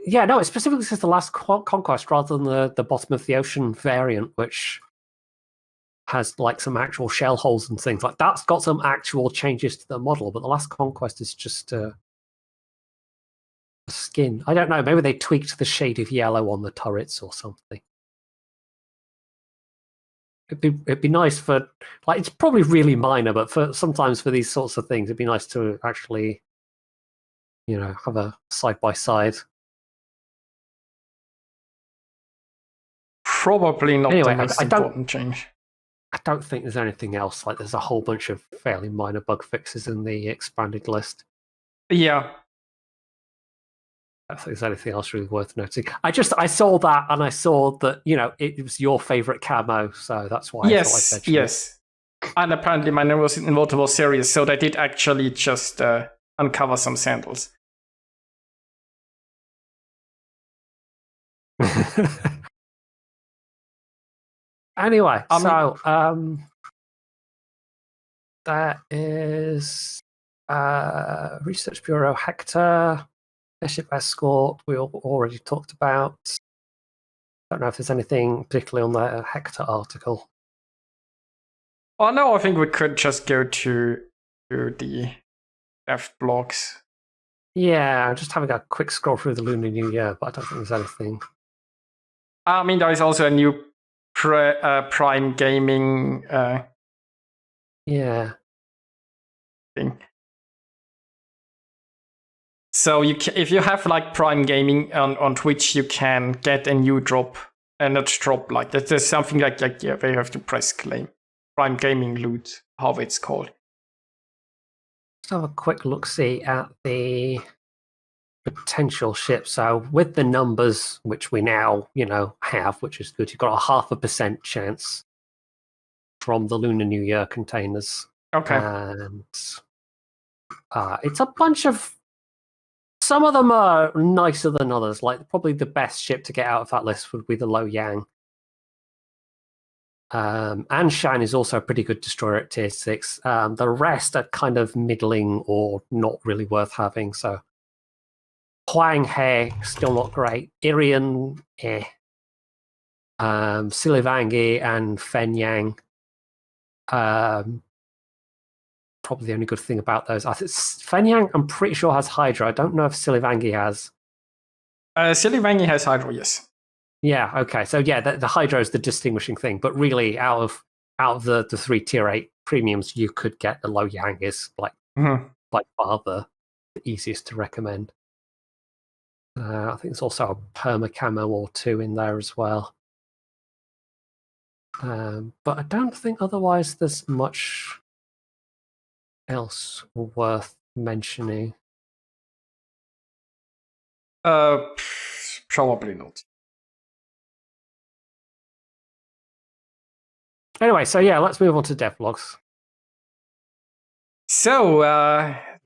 Yeah, no, it specifically says the Last Conquest rather than the Bottom of the Ocean variant, which has like some actual shell holes and things. Like that's got some actual changes to the model, but the Last Conquest is just a skin. I don't know, maybe they tweaked the shade of yellow on the turrets or something. It'd be nice for, like, it's probably really minor, but sometimes for these sorts of things, it'd be nice to actually, have a side-by-side. Probably not the most important change. I don't think there's anything else. Like, there's a whole bunch of fairly minor bug fixes in the expanded list. Yeah. I don't think there's anything else really worth noting. I saw that, and I saw that, it was your favorite camo, so that's why I thought I'd mention it. And apparently my name was in water was serious, so they did actually just uncover some sandals. Anyway, that is Research Bureau Hector, Airship Escort, we already talked about. Don't know if there's anything particularly on the Hector article. Oh no, I think we could just go to the F blogs. Yeah, I'm just having a quick scroll through the Lunar New Year, but I don't think there's anything. I mean, there is also a new Prime Gaming thing. So if you have like Prime Gaming on Twitch, you can get a new drop, not drop like that. There's something like where you have to press claim. Prime Gaming loot, how it's called. Let's have a quick look-see at the potential ship. So with the numbers, which we now, have, which is good, you've got a 0.5% chance from the Lunar New Year containers. Okay. And it's a bunch of... Some of them are nicer than others. Like, probably the best ship to get out of that list would be the Lo Yang. Anshan is also a pretty good destroyer at tier 6. The rest are kind of middling or not really worth having. So Huang He, still not great. Irian, Silivangi and Fen Yang. Probably the only good thing about those. Fen Yang, I'm pretty sure, has Hydra. I don't know if Silivangi has. Silivangi has Hydra, yes. Yeah, okay. So yeah, the Hydra is the distinguishing thing. But really, out of the 3 tier 8 premiums, you could get the Lo Yang is like by far the easiest to recommend. I think there's also a perma camo or 2 in there as well. But I don't think otherwise there's much else worth mentioning. Probably not. Anyway, so yeah, let's move on to devlogs. So,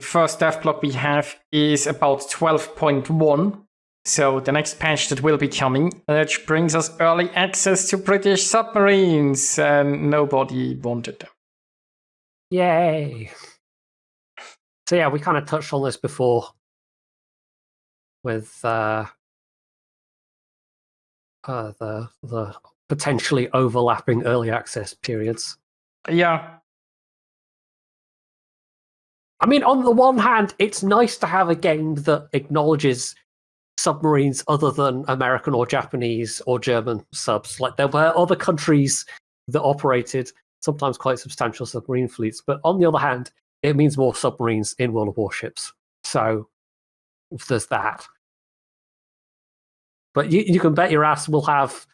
first devlog we have is about 12.1. So the next patch that will be coming, which brings us early access to British submarines, and nobody wanted them. Yay! So yeah, we kind of touched on this before with the potentially overlapping early access periods. Yeah. I mean, on the one hand, it's nice to have a game that acknowledges submarines other than American or Japanese or German subs. Like, there were other countries that operated sometimes quite substantial submarine fleets, but on the other hand, it means more submarines in World of Warships. So there's that. But you can bet your ass we'll have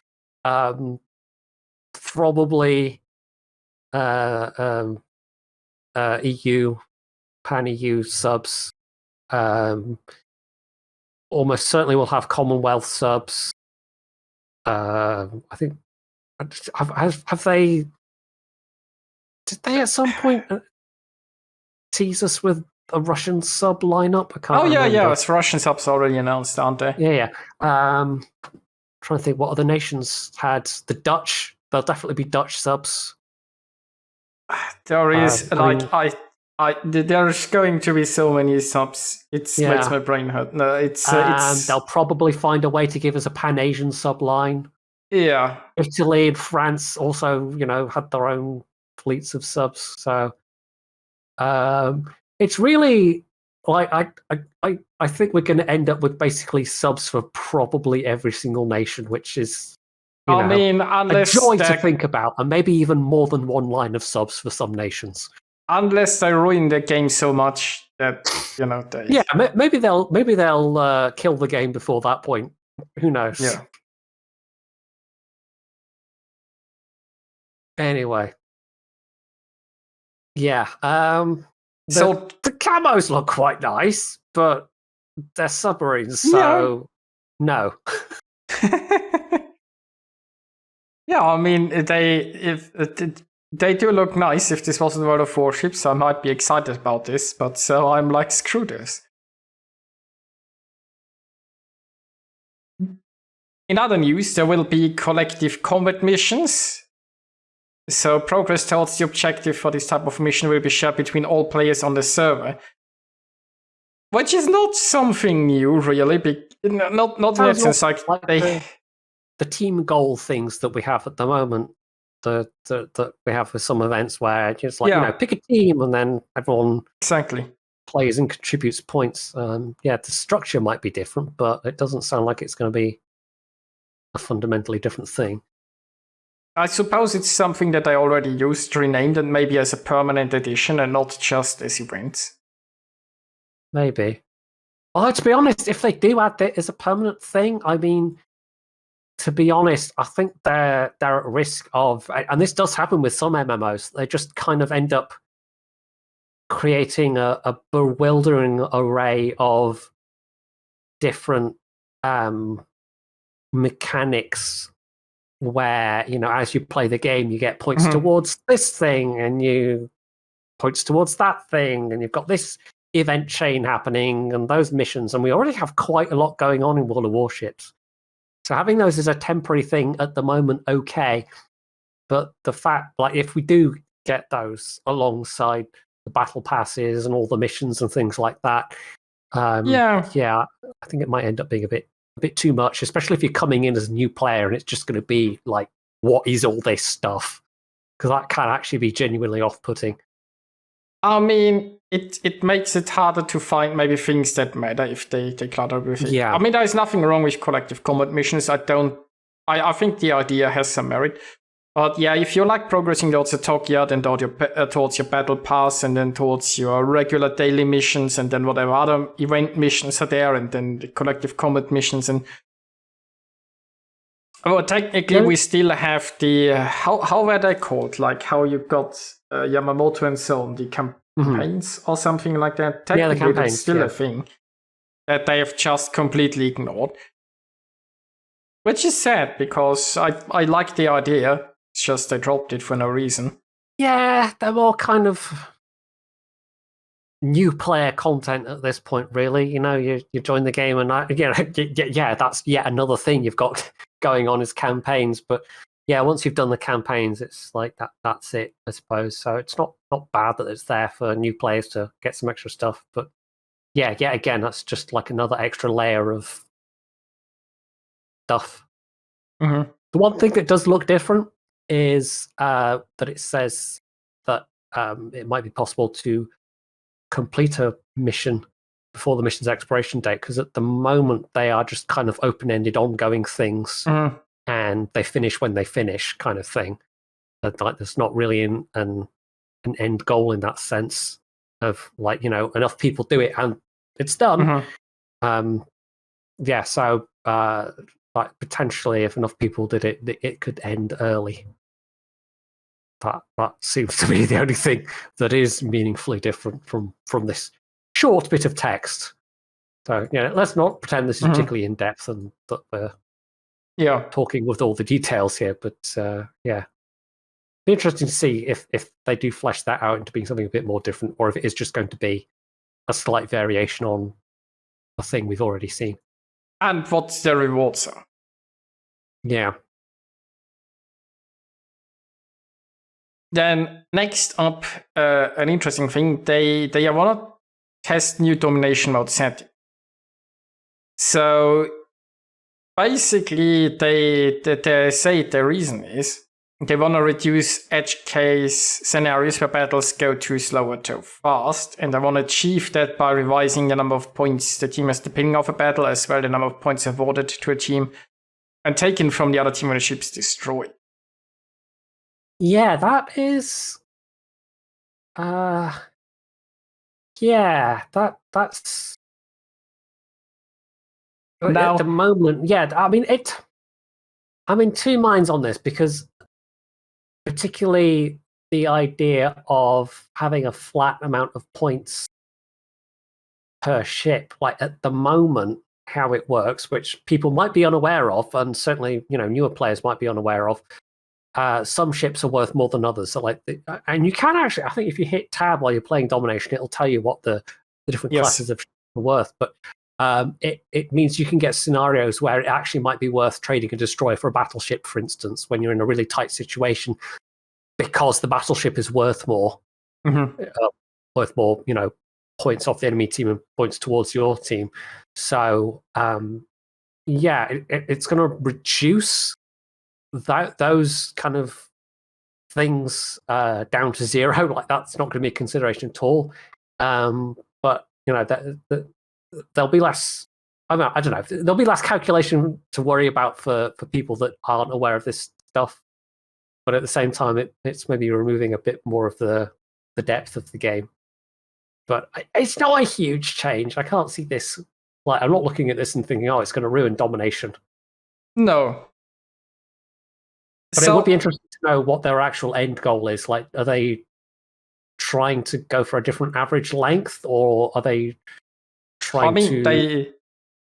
probably EU, pan-EU subs. Almost certainly we'll have Commonwealth subs. I think have they? Did they at some point tease us with a Russian sub lineup? I can't remember. Yeah. It's Russian subs already announced, aren't they? Yeah. Trying to think what other nations had. The Dutch. There'll definitely be Dutch subs. There is there's going to be so many subs. Makes my brain hurt. No, it's they'll probably find a way to give us a Pan-Asian sub line. Yeah. Italy and France also, had their own fleets of subs. So it's really like I think we're going to end up with basically subs for probably every single nation, which is unless a joy to think about, and maybe even more than one line of subs for some nations. Unless they ruin the game so much that maybe they'll kill the game before that point. Who knows? Yeah. Anyway, yeah. So the camos look quite nice, but they're submarines, so no. Yeah, I mean, they do look nice. If this wasn't World of Warships, I might be excited about this, but so I'm like, screw this. In other news, there will be collective combat missions. So progress towards the objective for this type of mission will be shared between all players on the server. Which is not something new, really. Not in that sense. Like the team goal things that we have at the moment. That we have with some events where it's like, pick a team and then everyone plays and contributes points. The structure might be different, but it doesn't sound like it's going to be a fundamentally different thing. I suppose it's something that I already used, renamed, and maybe as a permanent edition and not just as events. Maybe. Well, to be honest, if they do add it as a permanent thing, I mean, to be honest, I think they're at risk of, and this does happen with some MMOs, they just kind of end up creating a bewildering array of different mechanics where, as you play the game, you get points towards this thing and you points towards that thing, and you've got this event chain happening and those missions, and we already have quite a lot going on in World of Warships. So having those as a temporary thing at the moment, okay. But the fact, like, if we do get those alongside the battle passes and all the missions and things like that, I think it might end up being a bit too much, especially if you're coming in as a new player and it's just going to be like, what is all this stuff? Because that can actually be genuinely off-putting. I mean, it makes it harder to find maybe things that matter if they clutter with it. Yeah. I mean, there's nothing wrong with collective combat missions. I think the idea has some merit. But yeah, if you like progressing towards the Tokyo, then towards your battle pass, and then towards your regular daily missions, and then whatever other event missions are there, and then the collective combat missions, and technically we still have the how were they called? Like how you got Yamamoto and so on, the campaigns or something like that. Technically, the campaigns, it's still a thing that they have just completely ignored, which is sad because I like the idea. It's just they dropped it for no reason. Yeah, they're more kind of new player content at this point, really. You join the game and that's yet another thing you've got going on as campaigns. But once you've done the campaigns, it's like that's it, I suppose. So it's not bad that it's there for new players to get some extra stuff. But yeah, again, that's just like another extra layer of stuff. Mm-hmm. The one thing that does look different is that it says that it might be possible to complete a mission before the mission's expiration date, because at the moment they are just kind of open-ended, ongoing things, and they finish when they finish, kind of thing. But like, there's not really an end goal in that sense of like, enough people do it and it's done. So like potentially, if enough people did it, it could end early. That seems to be the only thing that is meaningfully different from this short bit of text. So let's not pretend this is particularly in depth and that we're talking with all the details here. But be interesting to see if they do flesh that out into being something a bit more different, or if it is just going to be a slight variation on a thing we've already seen. And what the rewards are. Yeah. Then next up, an interesting thing, they want to test new domination mode setting. So basically, they say the reason is they want to reduce edge case scenarios where battles go too slow or too fast, and they want to achieve that by revising the number of points the team has depending of a battle, as well the number of points awarded to a team and taken from the other team when the ship's destroyed. Yeah, that is. That's. Now, at the moment, I'm in two minds on this, because particularly the idea of having a flat amount of points per ship, like at the moment, how it works, which people might be unaware of, and certainly newer players might be unaware of. Some ships are worth more than others. So and you can actually, I think, if you hit tab while you're playing domination, it'll tell you what the different classes of ships are worth. But it means you can get scenarios where it actually might be worth trading a destroyer for a battleship, for instance, when you're in a really tight situation, because the battleship is worth more, points off the enemy team and points towards your team. So it's going to reduce those kind of things down to zero. Like, that's not going to be a consideration at all. But there'll be less. I don't know. There'll be less calculation to worry about for people that aren't aware of this stuff. But at the same time, it's maybe removing a bit more of the depth of the game. But it's not a huge change. I can't see this. Like, I'm not looking at this and thinking, oh, it's going to ruin domination. No. But it would be interesting to know what their actual end goal is. Like, are they trying to go for a different average length, or are they trying to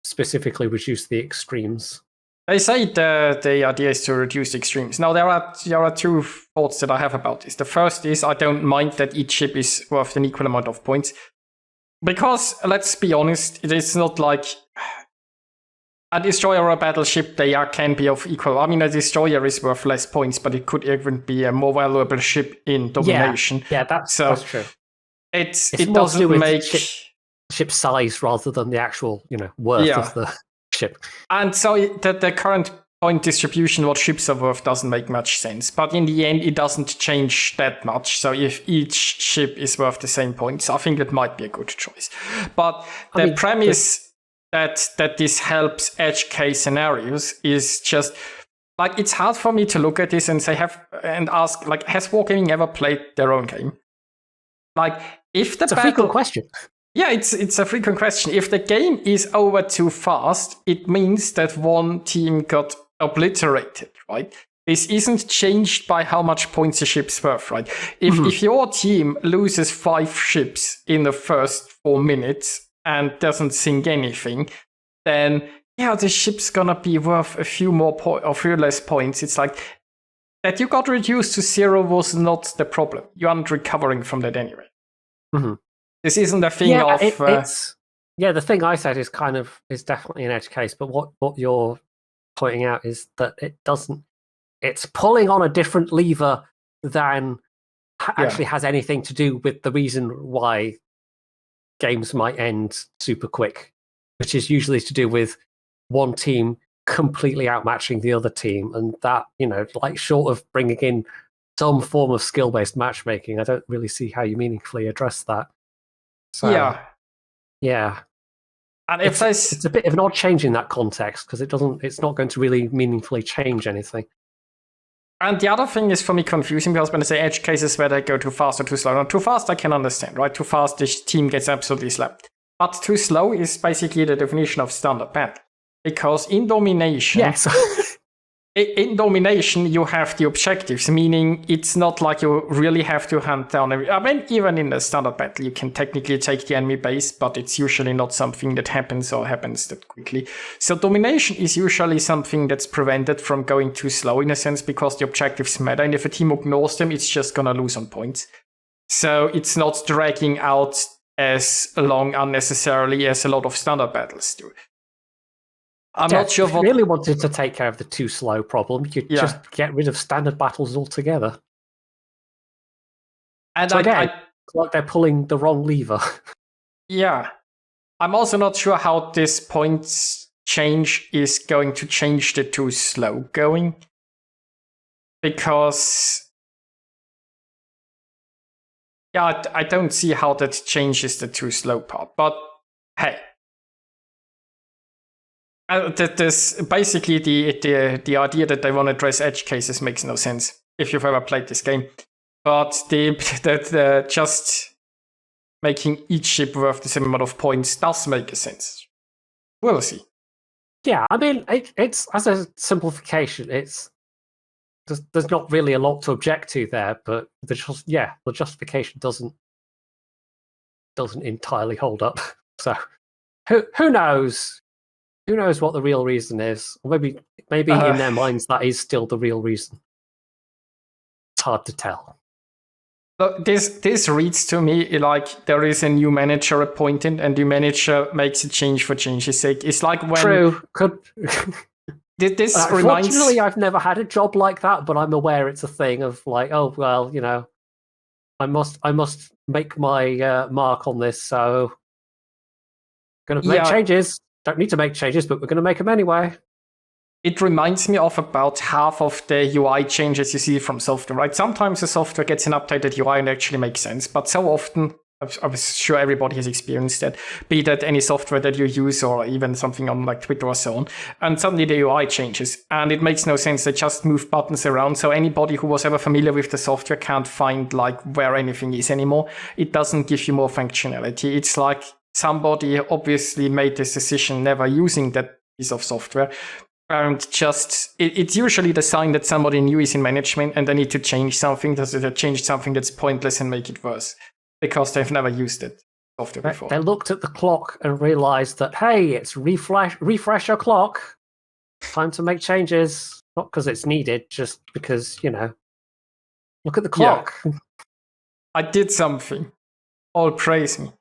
specifically reduce the extremes? They say the idea is to reduce the extremes. Now, there are two thoughts that I have about this. The first is I don't mind that each ship is worth an equal amount of points. Because, let's be honest, it is not like a destroyer or a battleship, they can be of equal. I mean, a destroyer is worth less points, but it could even be a more valuable ship in domination. Yeah, that's true. It doesn't make ship size rather than the actual worth of the ship. And so the current point distribution, what ships are worth, doesn't make much sense. But in the end, it doesn't change that much. So if each ship is worth the same points, I think that might be a good choice. But the premise that this helps edge case scenarios is just like, it's hard for me to look at this and ask, like, has Wargaming ever played their own game? Like, if it's a frequent question. Yeah, it's a frequent question. If the game is over too fast, it means that one team got obliterated, right? This isn't changed by how much points a ship's worth, right? If your team loses 5 ships in the first 4 minutes and doesn't sink anything, then the ship's gonna be worth a few less points. It's like that you got reduced to 0 was not the problem. You aren't recovering from that anyway. This isn't a thing of. The thing I said is definitely an edge case, but what you're pointing out is that it doesn't. it's pulling on a different lever than actually has anything to do with the reason why games might end super quick, which is usually to do with one team completely outmatching the other team. And that, like short of bringing in some form of skill-based matchmaking, I don't really see how you meaningfully address that. So, yeah. And if it's a bit of an odd change in that context because it's not going to really meaningfully change anything. And the other thing is for me confusing because when I say edge cases where they go too fast or too slow. Now, too fast I can understand, right? Too fast, the team gets absolutely slapped. But too slow is basically the definition of standard battle. Because in domination, in domination you have the objectives, meaning it's not like you really have to hunt down even in a standard battle you can technically take the enemy base, but it's usually not something that happens that quickly. So domination is usually something that's prevented from going too slow in a sense because the objectives matter, and if a team ignores them, it's just gonna lose on points. So it's not dragging out as long unnecessarily as a lot of standard battles do. I'm not sure if you really wanted to take care of the too slow problem, you'd just get rid of standard battles altogether. And so again, it's like they're pulling the wrong lever. Yeah. I'm also not sure how this points change is going to change the too slow going. Because I don't see how that changes the too slow part. But hey. This basically the idea that they want to address edge cases makes no sense if you've ever played this game. But the just making each ship worth the same amount of points does make a sense. We'll see. Yeah, I mean, it's as a simplification, there's not really a lot to object to there, but the justification doesn't entirely hold up. So who knows? Who knows what the real reason is? Or maybe in their minds that is still the real reason. It's hard to tell. Look, this reads to me like there is a new manager appointed, and the manager makes a change for change's sake. It's like when True. this Unfortunately, I've never had a job like that, but I'm aware it's a thing of like, oh well, I must make my mark on this, so gonna make changes. Don't need to make changes, but we're going to make them anyway. It reminds me of about half of the UI changes you see from software, right? Sometimes the software gets an updated UI and actually makes sense, but so often, I'm sure everybody has experienced that, be that any software that you use or even something on like Twitter or so on, and suddenly the UI changes and it makes no sense. They just move buttons around, so anybody who was ever familiar with the software can't find like where anything is anymore. It doesn't give you more functionality. It's like somebody obviously made this decision never using that piece of software. And just, it's usually the sign that somebody new is in management and they need to change something. They change something that's pointless and make it worse because they've never used it software before. They looked at the clock and realized that, hey, it's refresh your clock. Time to make changes. Not because it's needed, just because, look at the clock. Yeah. I did something. All praise me.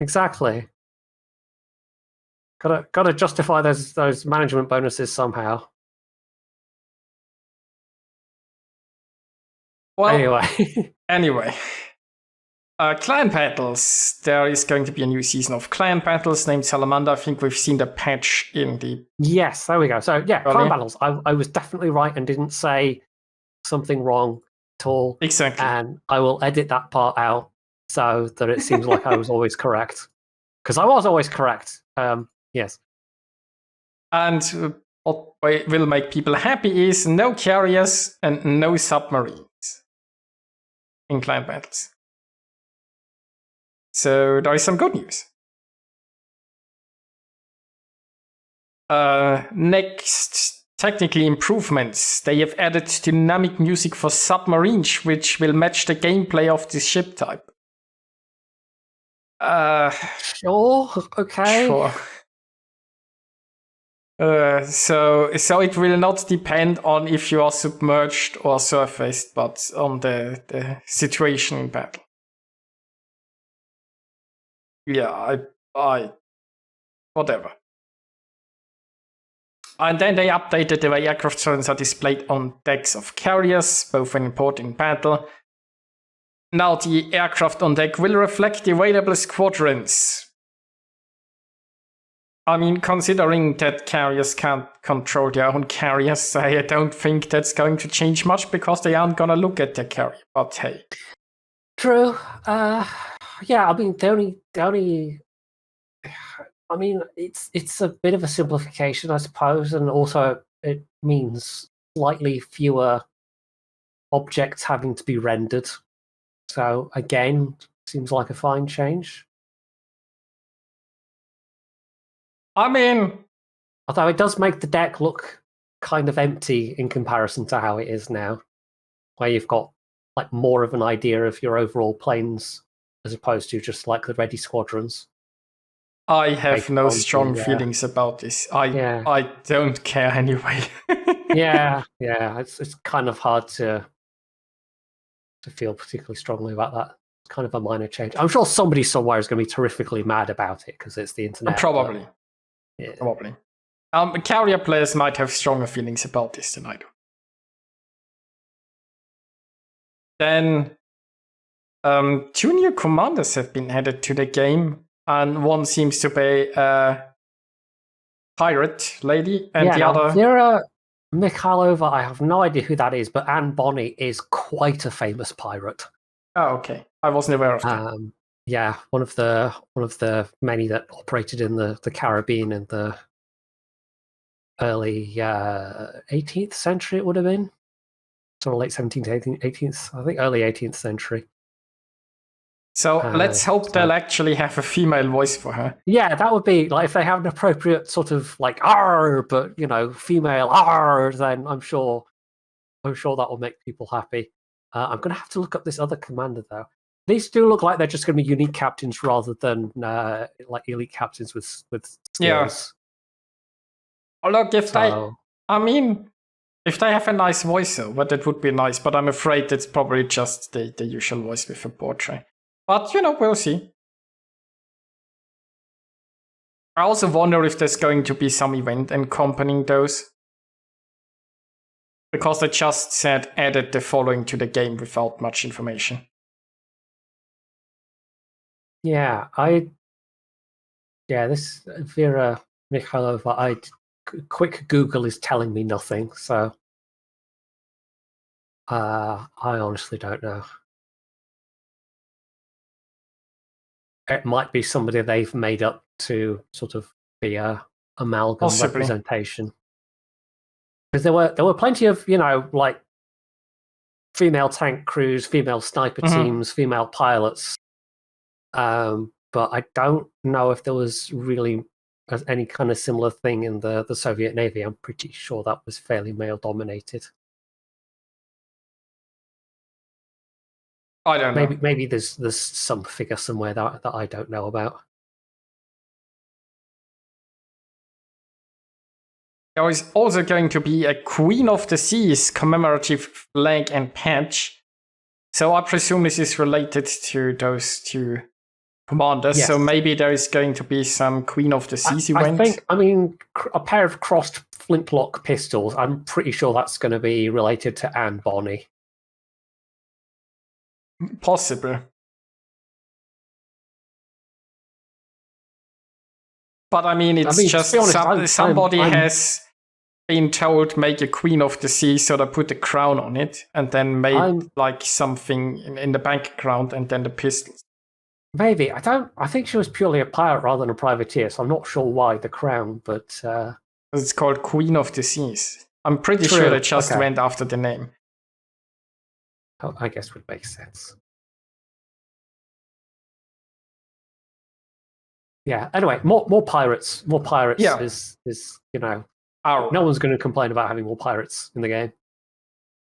Exactly. Gotta justify those management bonuses somehow. Well, anyway. Clan battles. There is going to be a new season of clan battles named Salamander. I think we've seen the patch in the... Yes, there we go. So yeah, clan battles. I was definitely right and didn't say something wrong at all. Exactly. And I will edit that part out so that it seems like I was always correct. Because I was always correct. Yes. And what will make people happy is no carriers and no submarines in clan battles. So there is some good news. Next, technically improvements. They have added dynamic music for submarines, which will match the gameplay of this ship type. Sure. Okay. Sure. So it will not depend on if you are submerged or surfaced, but on the situation in battle. Yeah, I whatever. And then they updated the way aircraft zones are displayed on decks of carriers, both when important in battle. Now the aircraft on deck will reflect the available squadrons. I mean, considering that carriers can't control their own carriers, I don't think that's going to change much because they aren't gonna look at their carrier. But hey. True. Yeah, I mean, the only I mean, it's a bit of a simplification, I suppose, and also it means slightly fewer objects having to be rendered. So again, seems like a fine change. I mean, although it does make the deck look kind of empty in comparison to how it is now, where you've got like more of an idea of your overall planes as opposed to just like the ready squadrons. I have no strong feelings about this. I don't care anyway. yeah, it's kind of hard to feel particularly strongly about that. It's kind of a minor change. I'm sure somebody somewhere is going to be terrifically mad about it because it's the internet. Probably. Yeah. Probably. Carrier players might have stronger feelings about this than I do. Then, 2 new commanders have been added to the game. And one seems to be a pirate lady, and the other... Vera Mikhailova, I have no idea who that is, but Anne Bonny is quite a famous pirate. Oh, okay. I wasn't aware of that. Yeah, one of the many that operated in the Caribbean in the early 18th century, it would have been. Sort of late 17th, 18th, I think early 18th century. So let's hope they'll actually have a female voice for her. Yeah, that would be like if they have an appropriate sort of like "arr," but female "arr," then I'm sure that will make people happy. I'm going to have to look up this other commander though. These do look like they're just going to be unique captains rather than like elite captains with skills. Yeah. Oh, look, if they have a nice voiceover, that would be nice. But I'm afraid it's probably just the usual voice with a portrait. But, we'll see. I also wonder if there's going to be some event accompanying those. Because they just said added the following to the game without much information. Yeah, this Vera Mikhailova, quick Google is telling me nothing, so I honestly don't know. It might be somebody they've made up to sort of be a amalgam representation. Because there were plenty of like female tank crews, female sniper teams, female pilots, but I don't know if there was really any kind of similar thing in the Soviet Navy. I'm pretty sure that was fairly male dominated. I don't know. Maybe there's some figure somewhere that I don't know about. There is also going to be a Queen of the Seas commemorative flag and patch. So I presume this is related to those two commanders. Yes. So maybe there is going to be some Queen of the Seas event. I mean, a pair of crossed flintlock pistols. I'm pretty sure that's going to be related to Anne Bonny. Possible. But I mean, just honest, somebody has been told make a Queen of the Sea, so they put a crown on it, and then made like something in the background, and then the pistols. Maybe I think she was purely a pirate rather than a privateer, so I'm not sure why the crown, but it's called Queen of the Seas. I'm pretty sure they just went after the name. Oh, I guess would make sense. Yeah. Anyway, more pirates. More pirates is no one's going to complain about having more pirates in the game,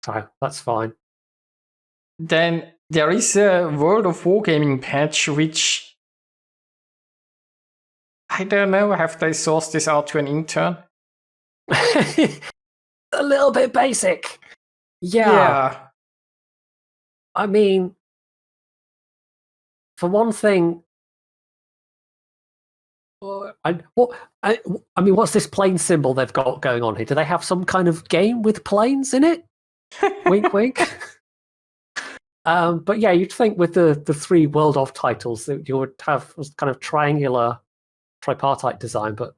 so that's fine. Then there is a World of Wargaming patch, which I don't know. Have they sourced this out to an intern? A little bit basic. Yeah. I mean, for one thing, I mean, what's this plane symbol they've got going on here? Do they have some kind of game with planes in it? Wink, wink. But yeah, you'd think with the 3 World of titles that you would have kind of triangular, tripartite design, but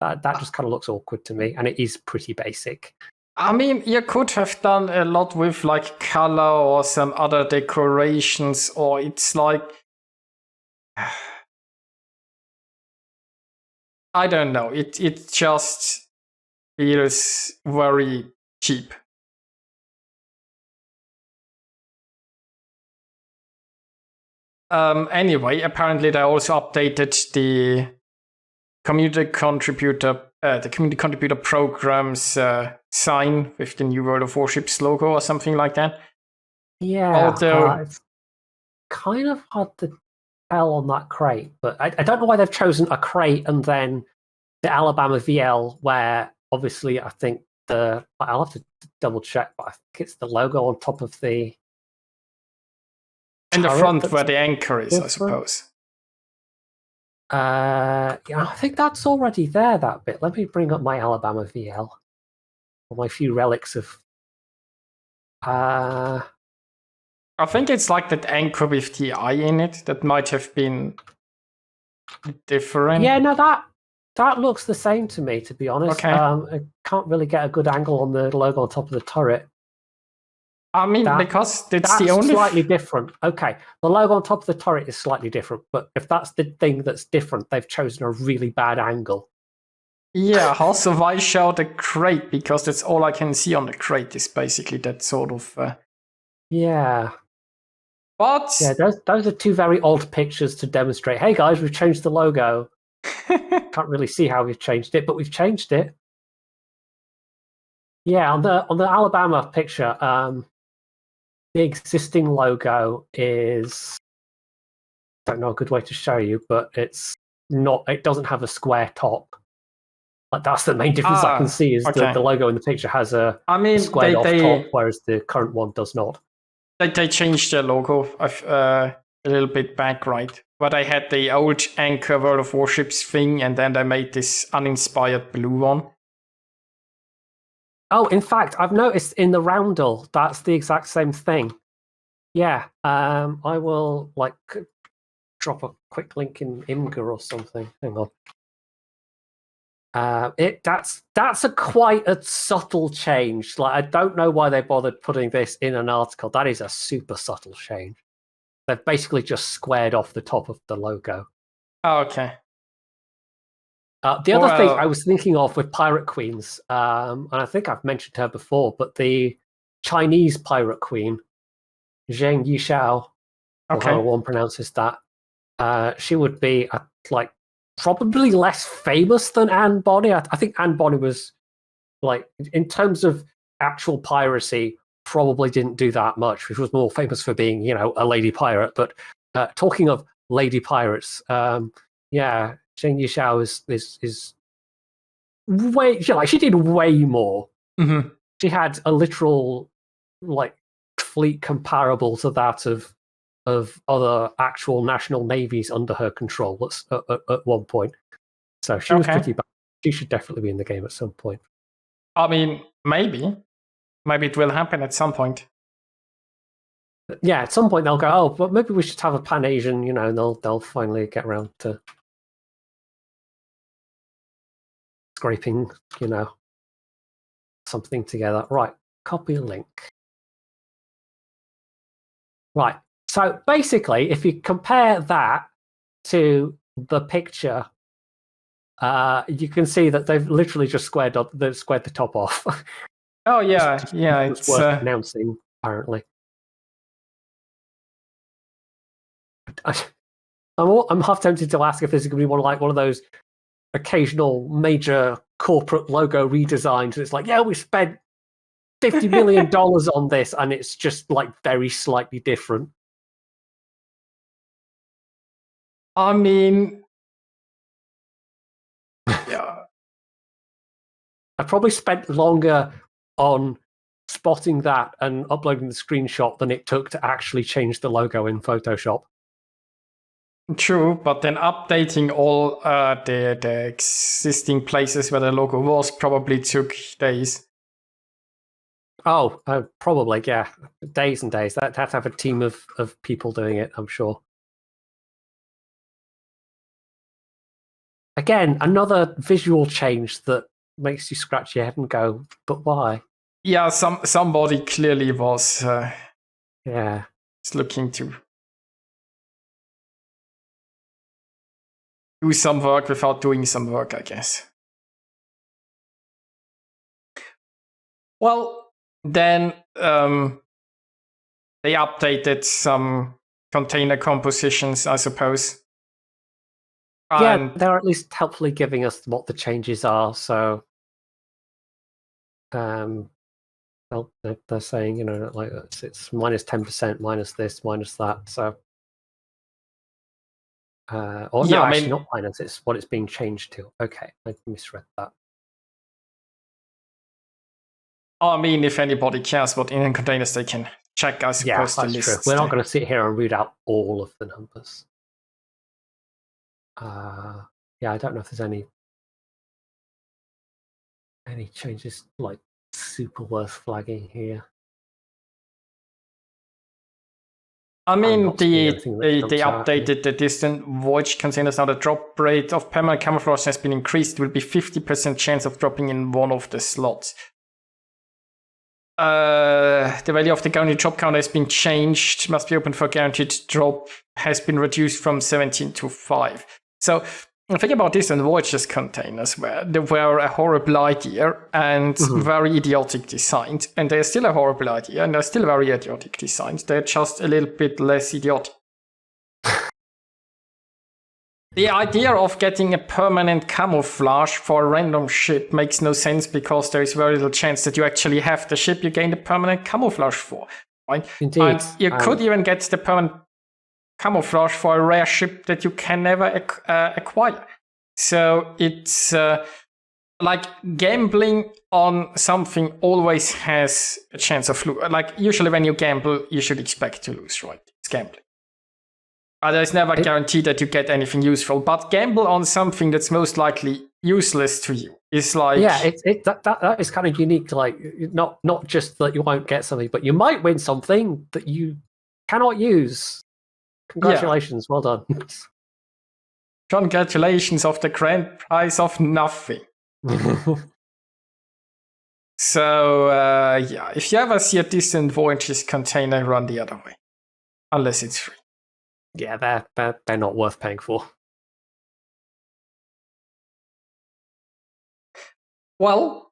that just kind of looks awkward to me, and it is pretty basic. I mean, you could have done a lot with like color or some other decorations, or it's like I don't know. It just feels very cheap. Anyway, apparently they also updated the community contributor program's sign with the new World of Warships logo or something like that. Yeah, Although it's kind of hard to tell on that crate, but I don't know why they've chosen a crate and then the Alabama VL, where obviously I think I'll have to double check, but I think it's the logo on top of the in the front where the anchor is, different. I suppose. Yeah, I think that's already there, that bit. Let me bring up my Alabama VL. Or my few relics of... I think it's like that anchor with the eye in it that might have been different. Yeah, no, that looks the same to me, to be honest. Okay. I can't really get a good angle on the logo on top of the turret. I mean, because that's the only... slightly different. Okay, the logo on top of the turret is slightly different, but if that's the thing that's different, they've chosen a really bad angle. Yeah, also why show the crate? Because that's all I can see on the crate is basically that sort of... Yeah. But... Yeah, those are 2 very odd pictures to demonstrate, hey guys, we've changed the logo. Can't really see how we've changed it, but we've changed it. Yeah, on the Alabama picture, the existing logo is, I don't know a good way to show you, but it doesn't have a square top. Like that's the main difference I can see is the logo in the picture has a squared off top, whereas the current one does not. They changed their logo a little bit back, right? But I had the old Anchor World of Warships thing, and then they made this uninspired blue one. Oh, in fact, I've noticed in the roundel, that's the exact same thing. Yeah, I will drop a quick link in Imgur or something. Hang on. That's quite a subtle change. Like I don't know why they bothered putting this in an article. That is a super subtle change. They've basically just squared off the top of the logo. Oh, okay. The other thing I was thinking of with Pirate Queens, and I think I've mentioned her before, but the Chinese Pirate Queen, Zheng Yishao, or however one pronounces that, she would be probably less famous than Anne Bonny. I think Anne Bonny was, in terms of actual piracy, probably didn't do that much, which was more famous for being, a lady pirate. But talking of lady pirates, yeah, Zheng Yishao is way, she did way more. Mm-hmm. She had a literal, fleet comparable to that of other actual national navies under her control at one point. So she was pretty bad. She should definitely be in the game at some point. I mean, maybe it will happen at some point. Yeah, at some point they'll go, oh, but maybe we should have a Pan-Asian, and they'll finally get around to scraping, something together. Right, copy link. Right. So basically, if you compare that to the picture, you can see that they've literally just squared the top off. Oh yeah, it's worth announcing apparently. I'm half tempted to ask if this is going to be one of those occasional major corporate logo redesigns. It's like, yeah, we spent $50 million on this, and it's just very slightly different. I mean, yeah. I probably spent longer on spotting that and uploading the screenshot than it took to actually change the logo in Photoshop. True, but then updating all the existing places where the logo was probably took days. Oh, probably, yeah. Days and days. That had to have a team of people doing it, I'm sure. Again, another visual change that makes you scratch your head and go, but why? Yeah, somebody clearly was Yeah. looking to do some work without doing some work, I guess. Well, then they updated some container compositions, I suppose. Yeah, they're at least helpfully giving us what the changes are. So, well, they're saying, you know, like it's minus 10%, minus this, minus that. So, or yeah, no, I actually mean, not minus. It's what it's being changed to. Okay, I misread that. I mean, if anybody cares what in containers, they can check, I suppose, the that's list. true. We're not going to sit here and read out all of the numbers. Yeah, I don't know if there's any changes like super worth flagging here. I mean, they updated out. the distant voyage containers. Now the drop rate of permanent camouflage has been increased. It will be 50% chance of dropping in one of the slots. The value of the guaranteed drop count has been changed. Must be open for guaranteed drop has been reduced from 17 to 5. So think about this and voyages containers where they were a horrible idea and very idiotic designed. And they're still a horrible idea and they're still very idiotic designed. They're just a little bit less idiotic. The idea of getting a permanent camouflage for a random ship makes no sense because there is very little chance that you actually have the ship you gain the permanent camouflage for. Right? Indeed. And you could even get the permanent camouflage for a rare ship that you can never acquire. So it's like gambling on something always has a chance of losing. Like usually when you gamble, you should expect to lose, right? It's gambling. There's never a guarantee that you get anything useful, but gamble on something that's most likely useless to you. It's like that is kind of unique. Like not just that you won't get something, but you might win something that you cannot use. Congratulations, well done. Congratulations of the grand prize of nothing. So yeah, if you ever see a distant voyages container, run the other way, unless it's free. Yeah, they're not worth paying for. Well,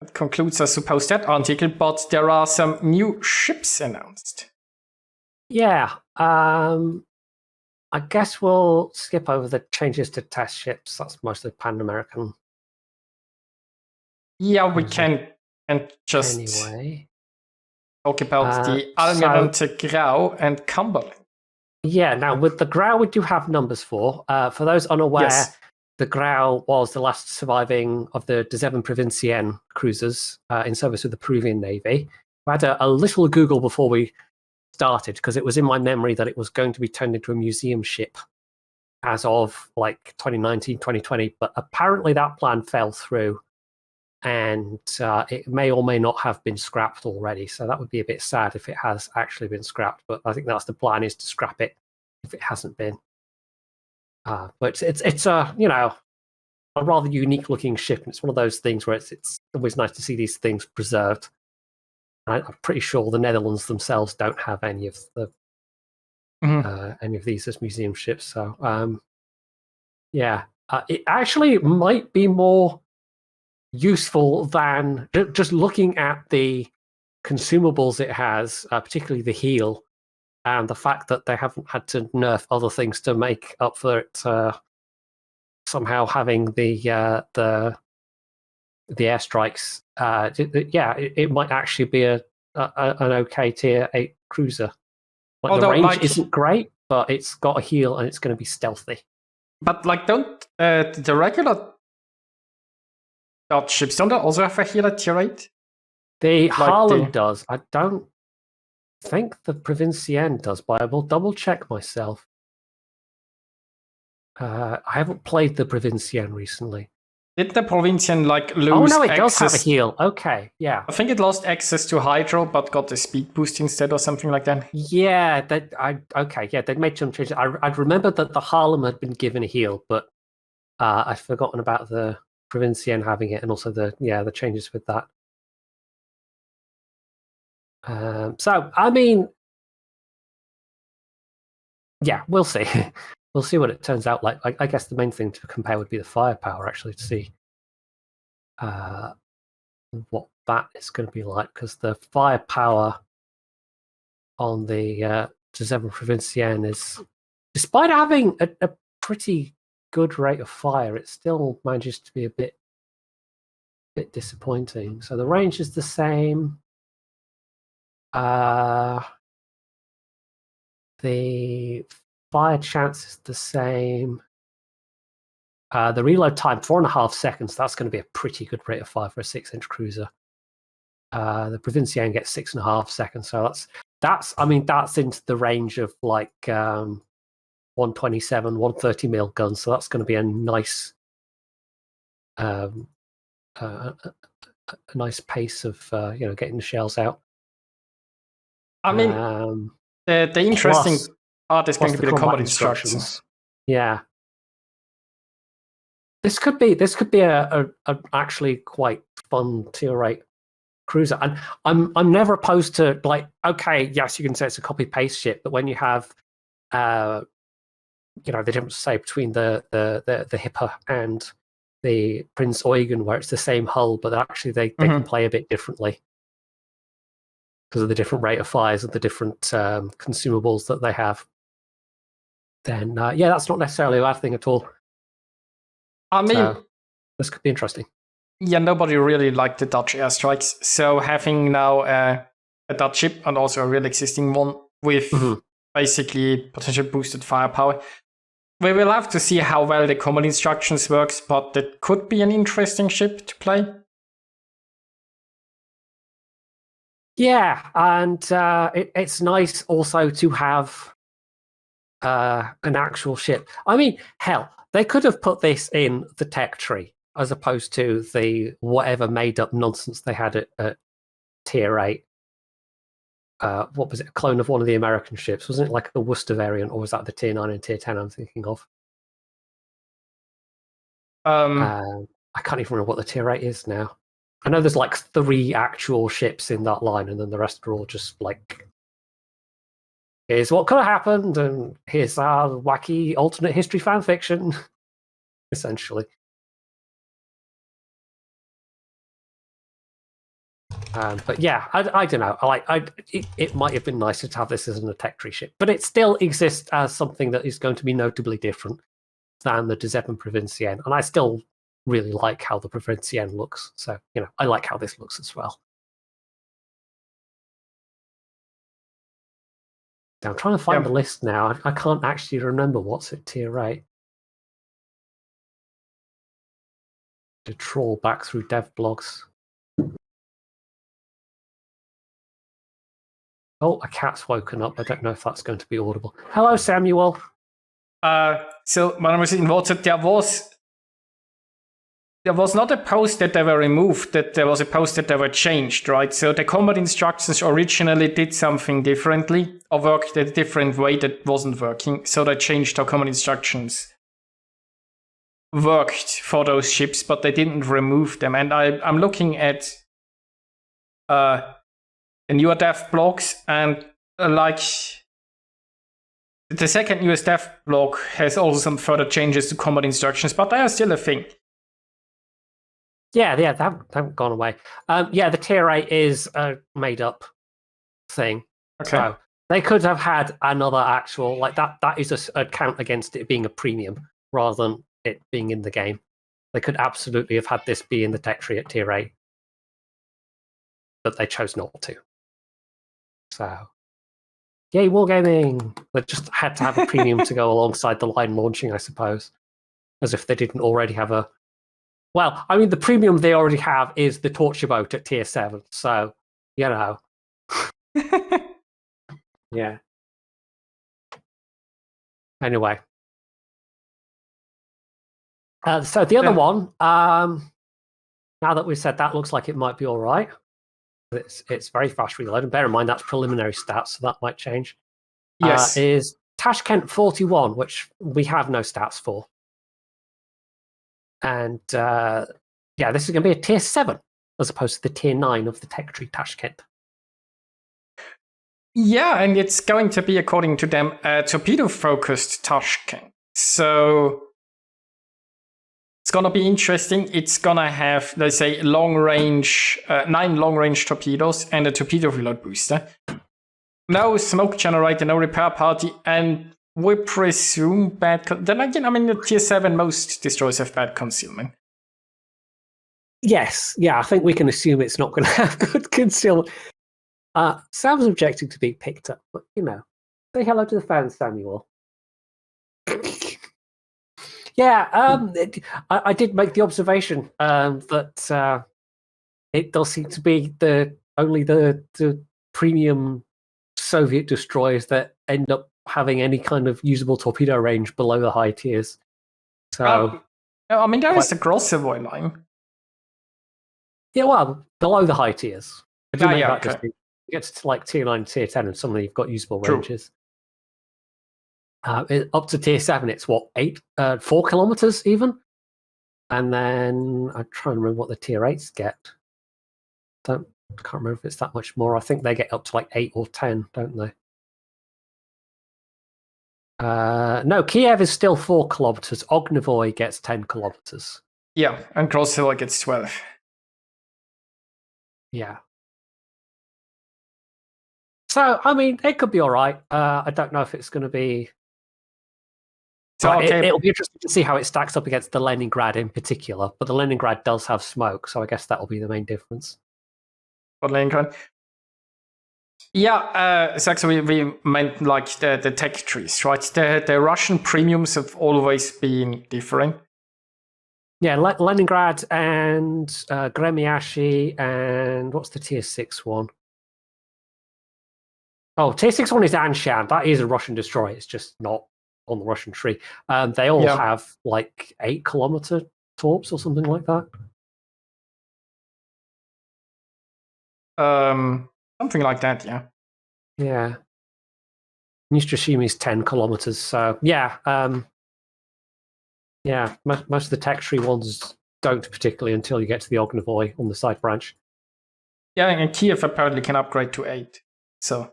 that concludes, I suppose, that article, but there are some new ships announced. Yeah, I guess we'll skip over the changes to test ships. That's mostly Pan-American. Yeah, we can just talk about the Almirante Grau and Cumberland. Yeah, now with the Grau, we do have numbers for. For those unaware, the Grau was the last surviving of the Dezevin Provincienne cruisers in service with the Peruvian Navy. I had a little Google before we started because it was in my memory that it was going to be turned into a museum ship as of like 2019, 2020, but apparently that plan fell through and it may or may not have been scrapped already. So that would be a bit sad if it has actually been scrapped, but I think that's the plan, is to scrap it if it hasn't been. But it's a, you know, a rather unique looking ship, and it's one of those things where it's always nice to see these things preserved. I'm pretty sure the Netherlands themselves don't have any of the any of these as museum ships. So yeah, it actually might be more useful than just looking at the consumables it has, particularly the heel, and the fact that they haven't had to nerf other things to make up for it. Somehow having the airstrikes, it might actually be an okay tier 8 cruiser. Like, the range isn't great, but it's got a heel and it's going to be stealthy. But like, don't the regular ships, don't they also have a heel at tier 8? The Harlem does. I don't think the Provincienne does, but I will double check myself. I haven't played the Provincian recently. Did the Provincian lose Oh no, it access? does have a heal. Okay, yeah. I think it lost access to Hydro, but got a speed boost instead or something like that. Yeah, they made some changes. I remember that the Harlem had been given a heal, but I've forgotten about the Provincian having it, and also the changes with that. So I mean, yeah, we'll see. We'll see what it turns out like. I guess the main thing to compare would be the firepower, actually, to see what that is going to be like, because the firepower on the Giuseppe Provincian is, despite having a pretty good rate of fire, it still manages to be a bit disappointing. So the range is the same. The fire chance is the same. The reload time, 4.5 seconds. That's going to be a pretty good rate of fire for a 6-inch cruiser. The Provincian gets 6.5 seconds. So that's into the range of 127, 130 mil guns. So that's going to be a nice, a nice pace of getting the shells out. I mean, the interesting part is going to be the combat instructions. Yeah. This could be a actually quite fun tier 8 cruiser, and I'm never opposed to, okay, yes, you can say it's a copy paste ship, but when you have the difference, say, between the Hipper and the Prince Eugen, where it's the same hull, but actually they can play a bit differently because of the different rate of fires and the different consumables that they have, then that's not necessarily a bad thing at all. I mean, this could be interesting. Yeah, nobody really liked the Dutch airstrikes. So having now a Dutch ship and also a real existing one with basically potential boosted firepower, we will have to see how well the command instructions works, but it could be an interesting ship to play. Yeah, and it's nice also to have an actual ship. I mean, hell, they could have put this in the tech tree as opposed to the whatever made-up nonsense they had at Tier 8. What was it? A clone of one of the American ships. Wasn't it like the Worcester variant, or was that the Tier 9 and Tier 10 I'm thinking of? I can't even remember what the Tier 8 is now. I know there's 3 actual ships in that line, and then the rest are all just here's what could have happened, and here's our wacky alternate history fan fiction, essentially. But yeah, I don't know. It might have been nicer to have this as an attack tree ship, but it still exists as something that is going to be notably different than the Giuseppe Provincian, and I still really like how the Provincian looks. So I like how this looks as well. Now, I'm trying to find the list now. I can't actually remember what's at Tier 8. To trawl back through dev blogs. Oh, a cat's woken up. I don't know if that's going to be audible. Hello, Samuel. So, when I was involved, there was not a post that they were removed, that there was a post that they were changed, right? So the combat instructions originally did something differently or worked a different way that wasn't working. So they changed how combat instructions worked for those ships, but they didn't remove them. And I'm looking at the newer dev blogs, and the second newest dev blog has also some further changes to combat instructions, but they are still a thing. Yeah, they haven't gone away. The Tier 8 is a made-up thing. Okay. So they could have had another actual, that is a count against it being a premium rather than it being in the game. They could absolutely have had this be in the tech tree at Tier 8. But they chose not to. So, yay, Wargaming! They just had to have a premium to go alongside the line launching, I suppose. As if they didn't already have a... Well, I mean, the premium they already have is the Torture Boat at Tier 7, so, Yeah. Anyway. So the other one, now that we've said that, looks like it might be all right. It's very fast reload, and bear in mind that's preliminary stats, so that might change. Yes. Is Tashkent 41, which we have no stats for. And yeah, this is going to be a tier 7 as opposed to the tier 9 of the tech tree Tashkent. Yeah, and it's going to be, according to them, a torpedo-focused Tashkent. So it's going to be interesting. It's going to have, let's say, 9 long-range torpedoes and a torpedo reload booster. No smoke generator, no repair party, and we presume bad... Then again, I mean, the tier 7, most destroyers have bad concealment. Yes, yeah, I think we can assume it's not going to have good concealment. Sam's objecting to be picked up, but, say hello to the fans, Samuel. Yeah, I did make the observation that it does seem to be only the premium Soviet destroyers that end up having any kind of usable torpedo range below the high tiers. So, I mean, there is the Grossevoy line. Yeah, well, below the high tiers. I do make that okay. distinction. You get to like tier 9, tier 10, and suddenly you've got usable ranges. Up to tier 7, it's what, 4 kilometers even? And then I'm trying to remember what the tier 8s get. I can't remember if it's that much more. I think they get up to like 8 or 10, don't they? No, Kiev is still 4 kilometers. Ognavoy gets 10 kilometers. Yeah, and Grossevoy gets 12. Yeah. So, I mean, it could be all right. I don't know if it's going to be... So it'll be interesting to see how it stacks up against the Leningrad in particular. But the Leningrad does have smoke, so I guess that'll be the main difference. For Leningrad? Yeah, so actually we meant like the tech trees, right? The Russian premiums have always been different. Yeah, Leningrad and Gremiashi, and what's the tier 6 one? Oh, tier 6 one is Anshan. That is a Russian destroyer. It's just not on the Russian tree. They all have like 8 kilometer torps or something like that. Something like that, yeah. Yeah. Nistrashimi is 10 kilometers. So yeah, yeah. Most of the tech tree ones don't particularly until you get to the Ognavoy on the side branch. Yeah, and Kiev apparently can upgrade to 8. So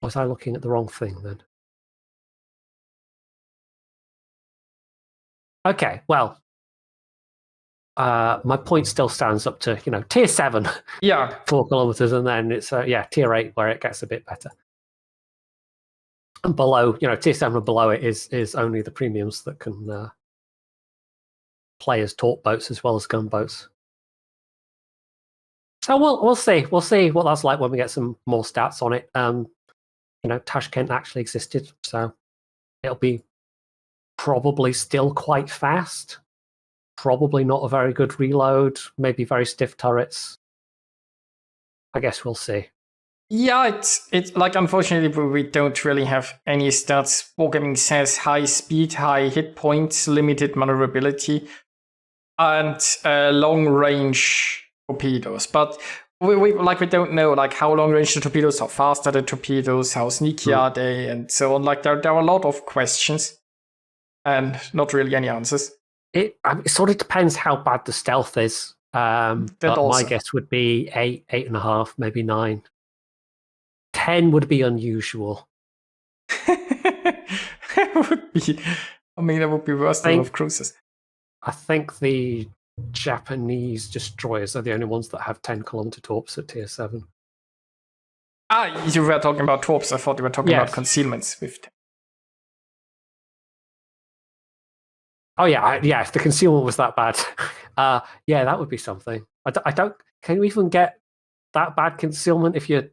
was I looking at the wrong thing then? Okay, well, my point still stands up to tier 7. Yeah, 4 kilometers, and then it's tier 8 where it gets a bit better. And below, tier 7 and below it is only the premiums that can play as torp boats as well as gunboats. So we'll see. We'll see what that's like when we get some more stats on it. Tashkent actually existed, so it'll be probably still quite fast. Probably not a very good reload. Maybe very stiff turrets. I guess we'll see. Yeah, it's like, unfortunately we don't really have any stats. Wargaming says high speed, high hit points, limited maneuverability, and long range torpedoes. But we don't know like how long range the torpedoes, how fast are the torpedoes, how sneaky are they, and so on. Like there are a lot of questions and not really any answers. It sort of depends how bad the stealth is. But my guess would be 8, 8.5, maybe 9. 10 would be unusual. It would be. I mean, that would be worse than of cruisers. I think the Japanese destroyers are the only ones that have 10 kilometer torps at tier 7. You were talking about torps. I thought you were talking about concealments with. Oh yeah, if the concealment was that bad, yeah, that would be something. I don't. Can you even get that bad concealment if you're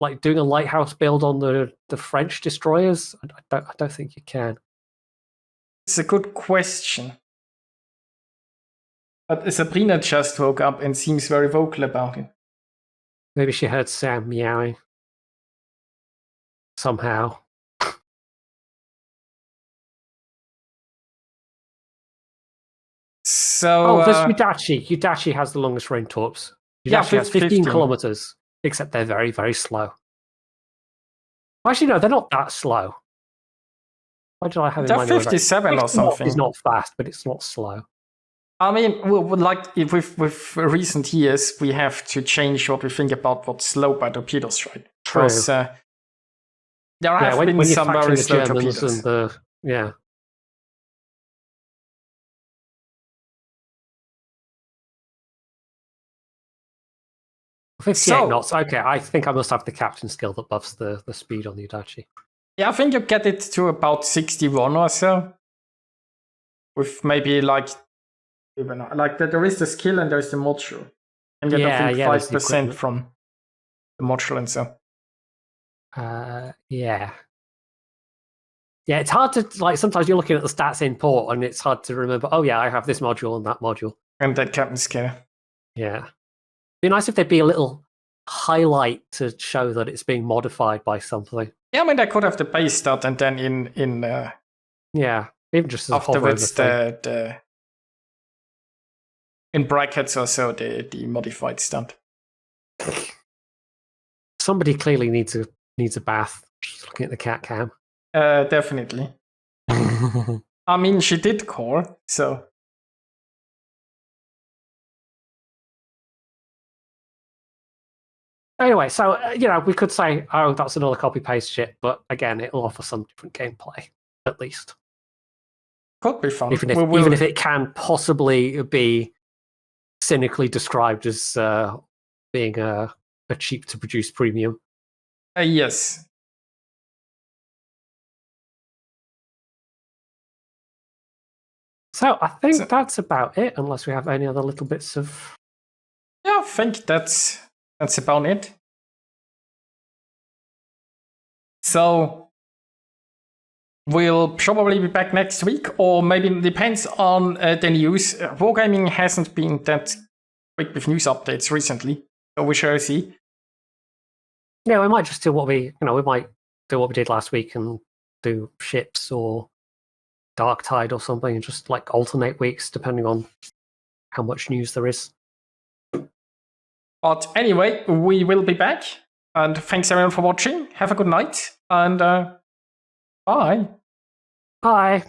like doing a lighthouse build on the French destroyers? I don't think you can. It's a good question. But Sabrina just woke up and seems very vocal about it. Maybe she heard Sam meowing somehow. So there's Yudachi. Yudachi has the longest range torps. Yeah, Yudachi has 15 kilometers, except they're very, very slow. Actually, no, they're not that slow. Why did I have in they're mind? 57 or something. It's not fast, but it's not slow. I mean, like with recent years, we have to change what we think about what's slow by torpedoes, right? Because there have been some very slow torpedoes. Yeah. $58 knots. Okay, I think I must have the captain skill that buffs the speed on the Yudachi. Yeah, I think you get it to about 61 or so. With maybe there is the skill and there's the module. And get I think 5% from the module and so. Yeah, it's hard to sometimes you're looking at the stats in port and it's hard to remember, oh yeah, I have this module and that module. And that captain skill. Yeah. It'd be nice if there'd be a little highlight to show that it's being modified by something. Yeah, I mean, they could have the base stat and then in yeah, even just as afterwards the in brackets or so the modified stat. Somebody clearly needs a bath. Just looking at the cat cam. Definitely. I mean, she did core, so. Anyway, so we could say, oh, that's another copy-paste shit, but again, it'll offer some different gameplay, at least. Could be fun. Even if it can possibly be cynically described as being a cheap-to-produce premium. Yes. So I think that's about it, unless we have any other little bits of... Yeah, I think that's about it. So we'll probably be back next week, or maybe it depends on the news. Wargaming hasn't been that quick with news updates recently, so we shall see. Yeah, we might just do what we did last week and do ships or Dark Tide or something, and just alternate weeks depending on how much news there is. But anyway, we will be back, and thanks everyone for watching. Have a good night, and bye. Bye.